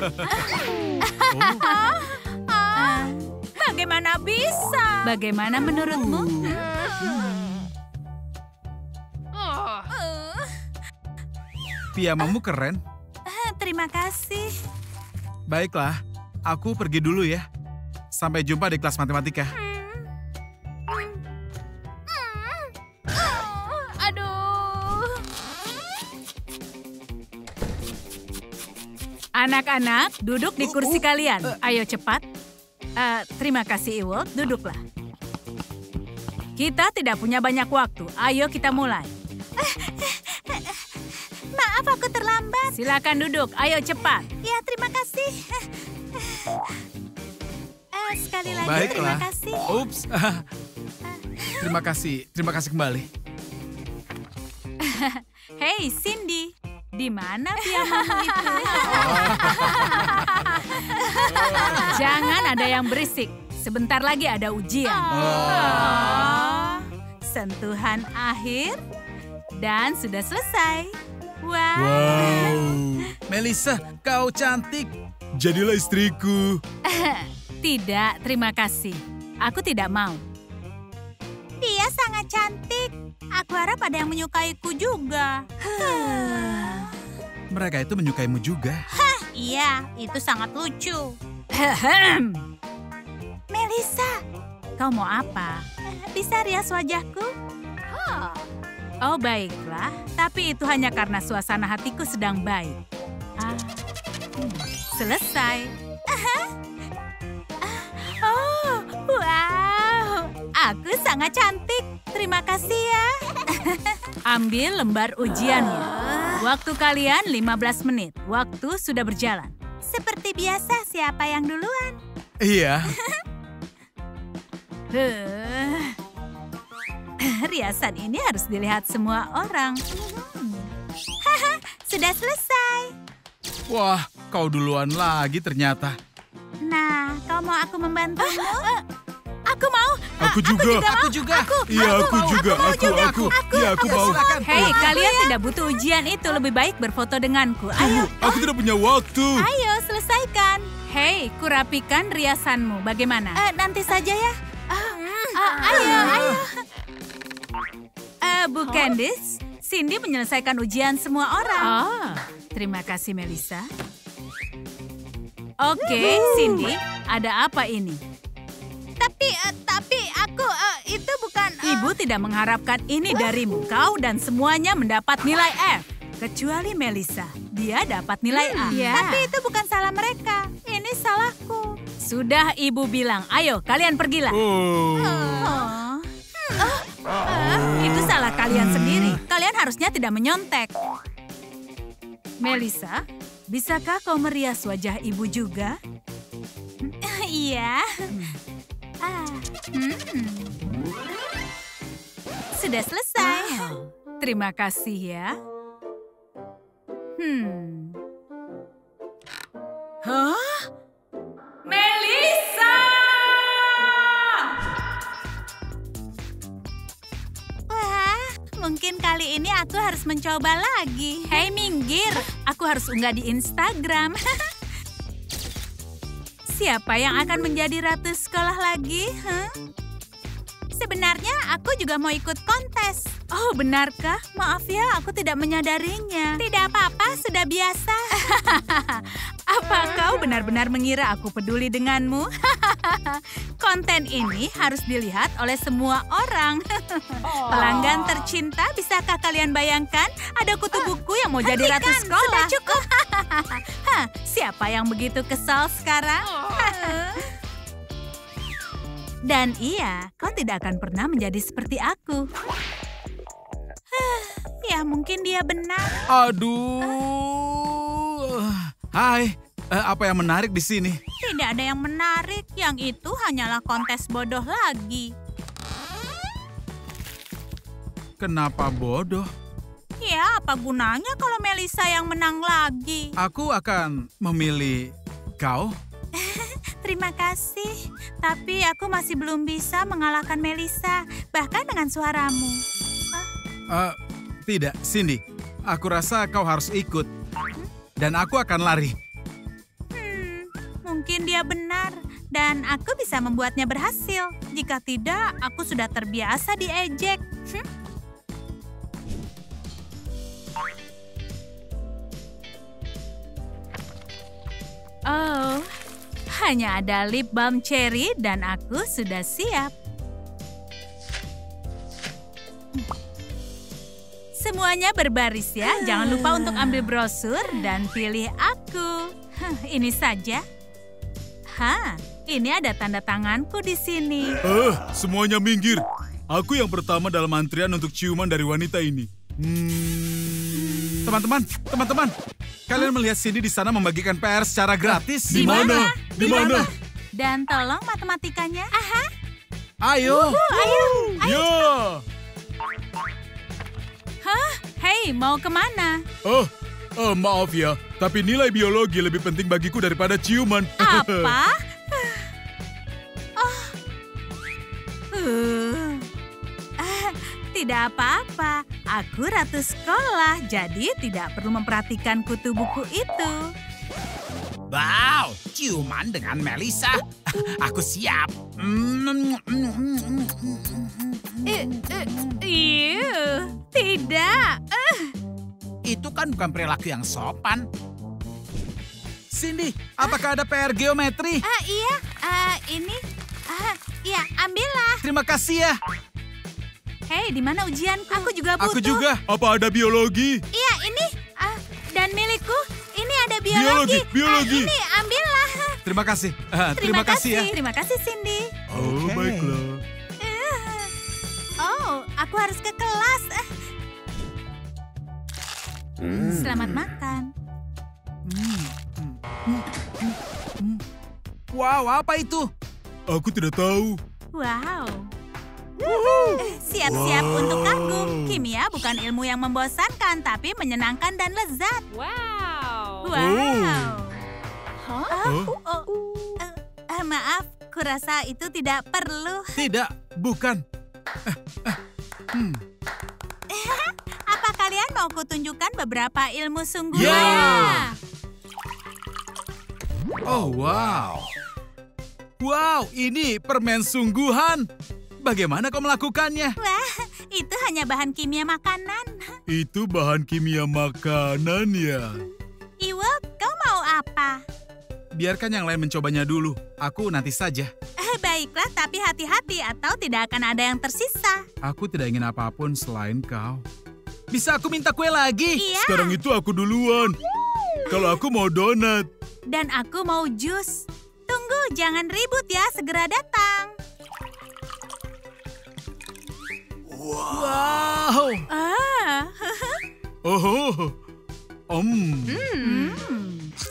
Bagaimana bisa? Bagaimana menurutmu? Piyamamu keren. Terima kasih. Baiklah, aku pergi dulu ya. Sampai jumpa di kelas matematika. Aduh. Anak-anak, duduk di kursi kalian. Ayo cepat. Terima kasih, Ewald. Duduklah. Kita tidak punya banyak waktu. Ayo kita mulai. Maaf aku terlambat. Silakan duduk. Ayo cepat. Ya, terima kasih. Sekali lagi Baiklah. terima kasih. Ups. Terima kasih kembali. Hei, Cindy. Di mana piyamamu itu? Jangan ada yang berisik. Sebentar lagi ada ujian. Sentuhan akhir dan sudah selesai. Wow. Melissa, kau cantik. Jadilah istriku. Tidak, terima kasih. Aku tidak mau. Dia sangat cantik. Aku harap ada yang menyukaiku juga. Mereka itu menyukaimu juga. Iya, itu sangat lucu. Melissa, Kau mau apa? bisa rias wajahku? Oh, baiklah. Tapi itu hanya karena suasana hatiku sedang baik. Selesai. Oh, wow. Aku sangat cantik. Terima kasih ya. Ambil lembar ujiannya. Waktu kalian 15 menit. Waktu sudah berjalan. Seperti biasa, siapa yang duluan? Iya. Riasan ini harus dilihat semua orang. Sudah selesai. Wah, kau duluan lagi ternyata. Nah, kau mau aku membantumu? Aku mau. Aku juga. Aku juga. Iya, aku juga. Aku. Iya, aku mau. Hei, kalian tidak butuh ujian itu. Lebih baik berfoto denganku. Tunggu, aku tidak punya waktu. Ayo, selesaikan. Hei, kurapikan riasanmu. Bagaimana? Nanti saja ya. Ayo. Bu Candice, Cindy menyelesaikan ujian semua orang. Oh, terima kasih Melissa. Oke, Cindy, ada apa ini? Tapi aku itu bukan. Ibu tidak mengharapkan ini darimu. Kau dan semuanya mendapat nilai F. Kecuali Melissa. Dia dapat nilai A. Tapi itu bukan salah mereka. Ini salahku. Sudah ibu bilang, ayo kalian pergilah. Itu salah kalian sendiri. Kalian harusnya tidak menyontek. Melissa, bisakah kau merias wajah ibu juga? Iya. Sudah selesai. Terima kasih ya. Hah? Melissa! Wah, mungkin kali ini aku harus mencoba lagi. Hei, minggir. Aku harus unggah di Instagram. Siapa yang akan menjadi ratu sekolah lagi? Sebenarnya aku juga mau ikut kontes. Oh, benarkah? Maaf ya, aku tidak menyadarinya. Tidak apa-apa, sudah biasa. Apa kau benar-benar mengira aku peduli denganmu? Konten ini harus dilihat oleh semua orang. Pelanggan tercinta, bisakah kalian bayangkan ada kutu buku yang mau jadi ratu sekolah? Sudah cukup. Siapa yang begitu kesal sekarang? Dan iya, kau tidak akan pernah menjadi seperti aku. Ya, mungkin dia benar. Aduh. Hai, apa yang menarik di sini? Tidak ada yang menarik. Yang itu hanyalah kontes bodoh lagi. Kenapa bodoh? Ya, apa gunanya kalau Melissa yang menang lagi? Aku akan memilih kau. Terima kasih. Tapi aku masih belum bisa mengalahkan Melissa, bahkan dengan suaramu. Tidak, Cindy. Aku rasa kau harus ikut. Dan aku akan lari. Mungkin dia benar. Dan aku bisa membuatnya berhasil. Jika tidak, aku sudah terbiasa diejek. Oh, hanya ada lip balm cherry dan aku sudah siap. Semuanya berbaris ya. Jangan lupa untuk ambil brosur dan pilih aku. Ini saja. Ini ada tanda tanganku di sini. Semuanya minggir. Aku yang pertama dalam antrian untuk ciuman dari wanita ini. Teman-teman. Kalian melihat Cindy di sana membagikan PR secara gratis? Di mana? Di mana? Dan tolong matematikanya. Ayo. Ya. Hei, mau kemana? Maaf ya, tapi nilai biologi lebih penting bagiku daripada ciuman. Apa? Tidak apa-apa. Aku ratu sekolah, jadi tidak perlu memperhatikan kutu buku itu. Wow, ciuman dengan Melissa. Aku siap. Tidak. Itu kan bukan perilaku yang sopan. Cindy, apakah ada PR geometri? Iya. Ini. Iya, ambillah. Terima kasih ya. Hei, di mana ujianku? Aku juga butuh. Aku juga. Apa ada biologi? Iya, ini. Dan milikku, ini ada biologi. Biologi. Ini, ambillah. Terima kasih. Terima kasih ya. Terima kasih, Cindy. Oh, baiklah. Oh, aku harus ke kelas. Selamat makan. Wow, apa itu? Aku tidak tahu. Wow. Siap-siap untuk kagum. Kimia bukan ilmu yang membosankan, tapi menyenangkan dan lezat. Wow. Maaf, kurasa itu tidak perlu. Tidak, bukan. Apa kalian mau kutunjukkan beberapa ilmu sungguhan? Ya. Oh, wow. Wow, ini permen sungguhan. Bagaimana kau melakukannya? Wah, itu hanya bahan kimia makanan. Itu bahan kimia makanan ya. Ewok, kau mau apa? Biarkan yang lain mencobanya dulu. Aku nanti saja. Baiklah, tapi hati-hati atau tidak akan ada yang tersisa. Aku tidak ingin apapun selain kau. Bisa aku minta kue lagi? Iya. Sekarang itu aku duluan. Kalau aku mau donat. Dan aku mau jus. Tunggu, jangan ribut ya, segera datang. Wow.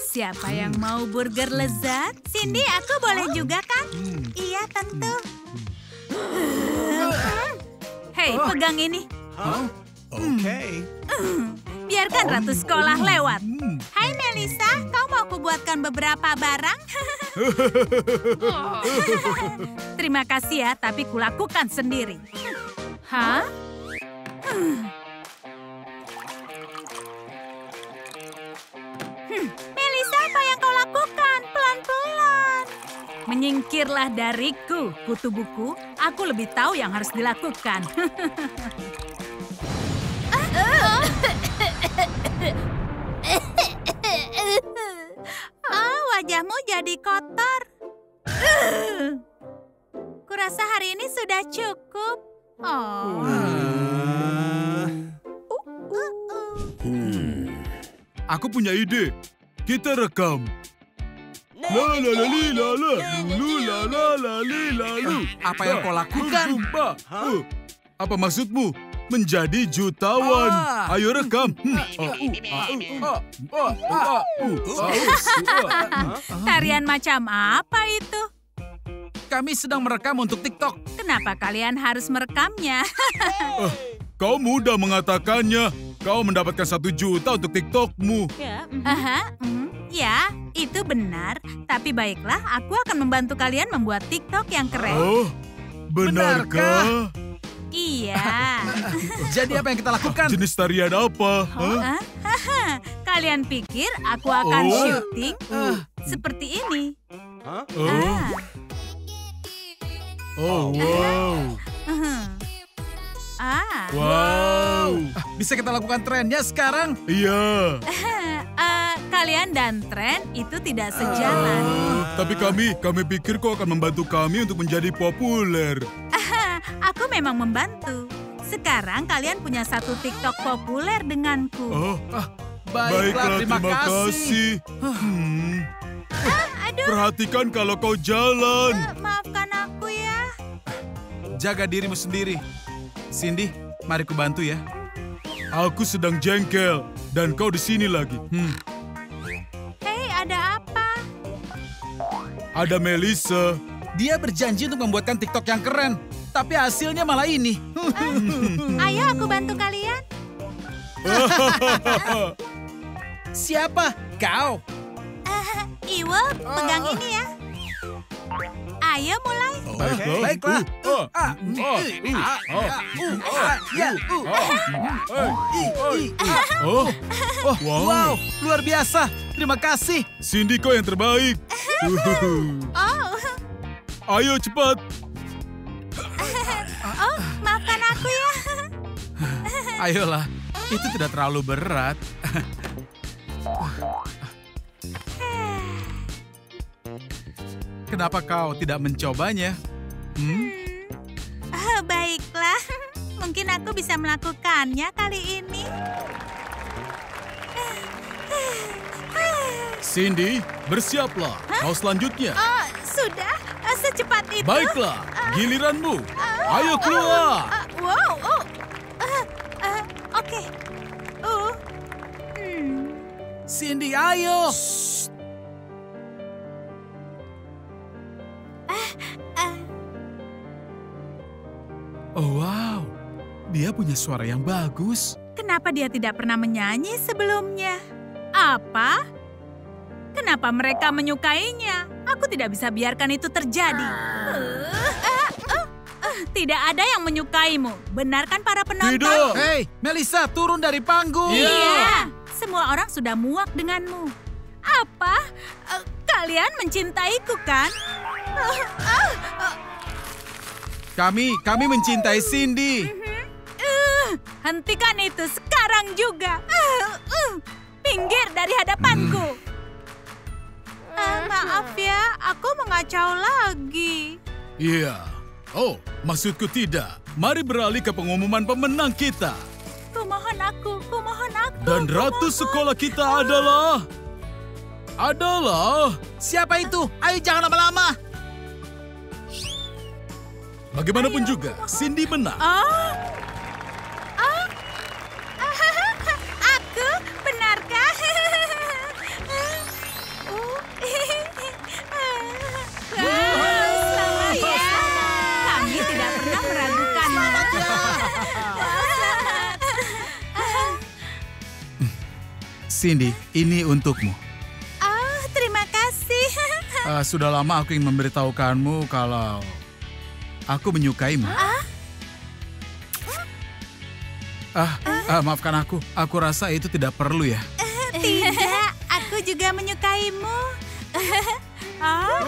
Siapa yang mau burger lezat? Cindy, aku boleh juga kan? Iya, tentu. Hei, pegang ini. Oke. Biarkan ratu sekolah lewat. Hai Melissa, kau mau kubuatkan beberapa barang? Terima kasih ya, tapi kulakukan sendiri. Hah? Melissa, apa yang kau lakukan? Pelan-pelan. Menyingkirlah dariku, kutu buku. Aku lebih tahu yang harus dilakukan. Wajahmu jadi kotor. Kurasa hari ini sudah cukup. Aku punya ide. Kita rekam. Apa yang kau lakukan? Apa maksudmu? Menjadi jutawan. Ayo rekam. Tarian macam apa itu? Kami sedang merekam untuk TikTok. Kenapa kalian harus merekamnya? Kau mudah mengatakannya. Kau mendapatkan 1 juta untuk TikTokmu. Ya, itu benar. Tapi baiklah, aku akan membantu kalian membuat TikTok yang keren. Oh, benarkah? Iya. Jadi apa yang kita lakukan? Jenis tarian apa? Hah? Kalian pikir aku akan Oh. syuting seperti ini? Oh. Ah. Oh, wow. Wow. Bisa kita lakukan trennya sekarang? Iya. Kalian dan tren itu tidak sejalan. Tapi kami pikir kau akan membantu kami untuk menjadi populer. Aku memang membantu. Sekarang kalian punya satu TikTok populer denganku. Oh, Baiklah, terima kasih. Perhatikan kalau kau jalan. Maafkan aku ya. Jaga dirimu sendiri. Cindy, mari ku bantu ya. Aku sedang jengkel dan kau di sini lagi. Hei, ada apa? Ada Melissa. Dia berjanji untuk membuatkan TikTok yang keren. Tapi hasilnya malah ini. Ayo aku bantu kalian. Siapa? Kau? Iwo, pegang ini ya. Ayo mulai. Baiklah. Wow, luar biasa. Terima kasih. Cindy kau yang terbaik. Oh, Ayo cepat. maafkan aku ya. Ayolah, itu tidak terlalu berat. Kenapa kau tidak mencobanya? Baiklah, mungkin aku bisa melakukannya kali ini. Cindy, bersiaplah. Kau selanjutnya. Oh, sudah secepat itu. Baiklah, giliranmu. Ayo keluar. Wow, oke. Cindy, ayo. Oh, wow. Dia punya suara yang bagus. Kenapa dia tidak pernah menyanyi sebelumnya? Apa? Kenapa mereka menyukainya? Aku tidak bisa biarkan itu terjadi. Tidak ada yang menyukaimu. Benar kan para penonton? Tidak. Hei, Melissa, turun dari panggung. Iya. Semua orang sudah muak denganmu. Apa? Kalian mencintaiku kan? Kami mencintai Cindy. Hentikan itu sekarang juga. Pinggir dari hadapanku. Maaf ya, aku mengacau lagi. Iya. Oh, maksudku tidak. Mari beralih ke pengumuman pemenang kita. Kumohon aku. Dan ratu sekolah kita adalah... Siapa itu? Ayo jangan lama-lama. Bagaimanapun juga, Cindy menang. Aku, benarkah? Selamat ya. Kami tidak pernah meragukanmu. Cindy, ini untukmu. Oh, terima kasih. Sudah lama aku ingin memberitahukanmu kalau aku menyukaimu. Maafkan aku. Aku rasa itu tidak perlu ya. Tidak, aku juga menyukaimu. Oh,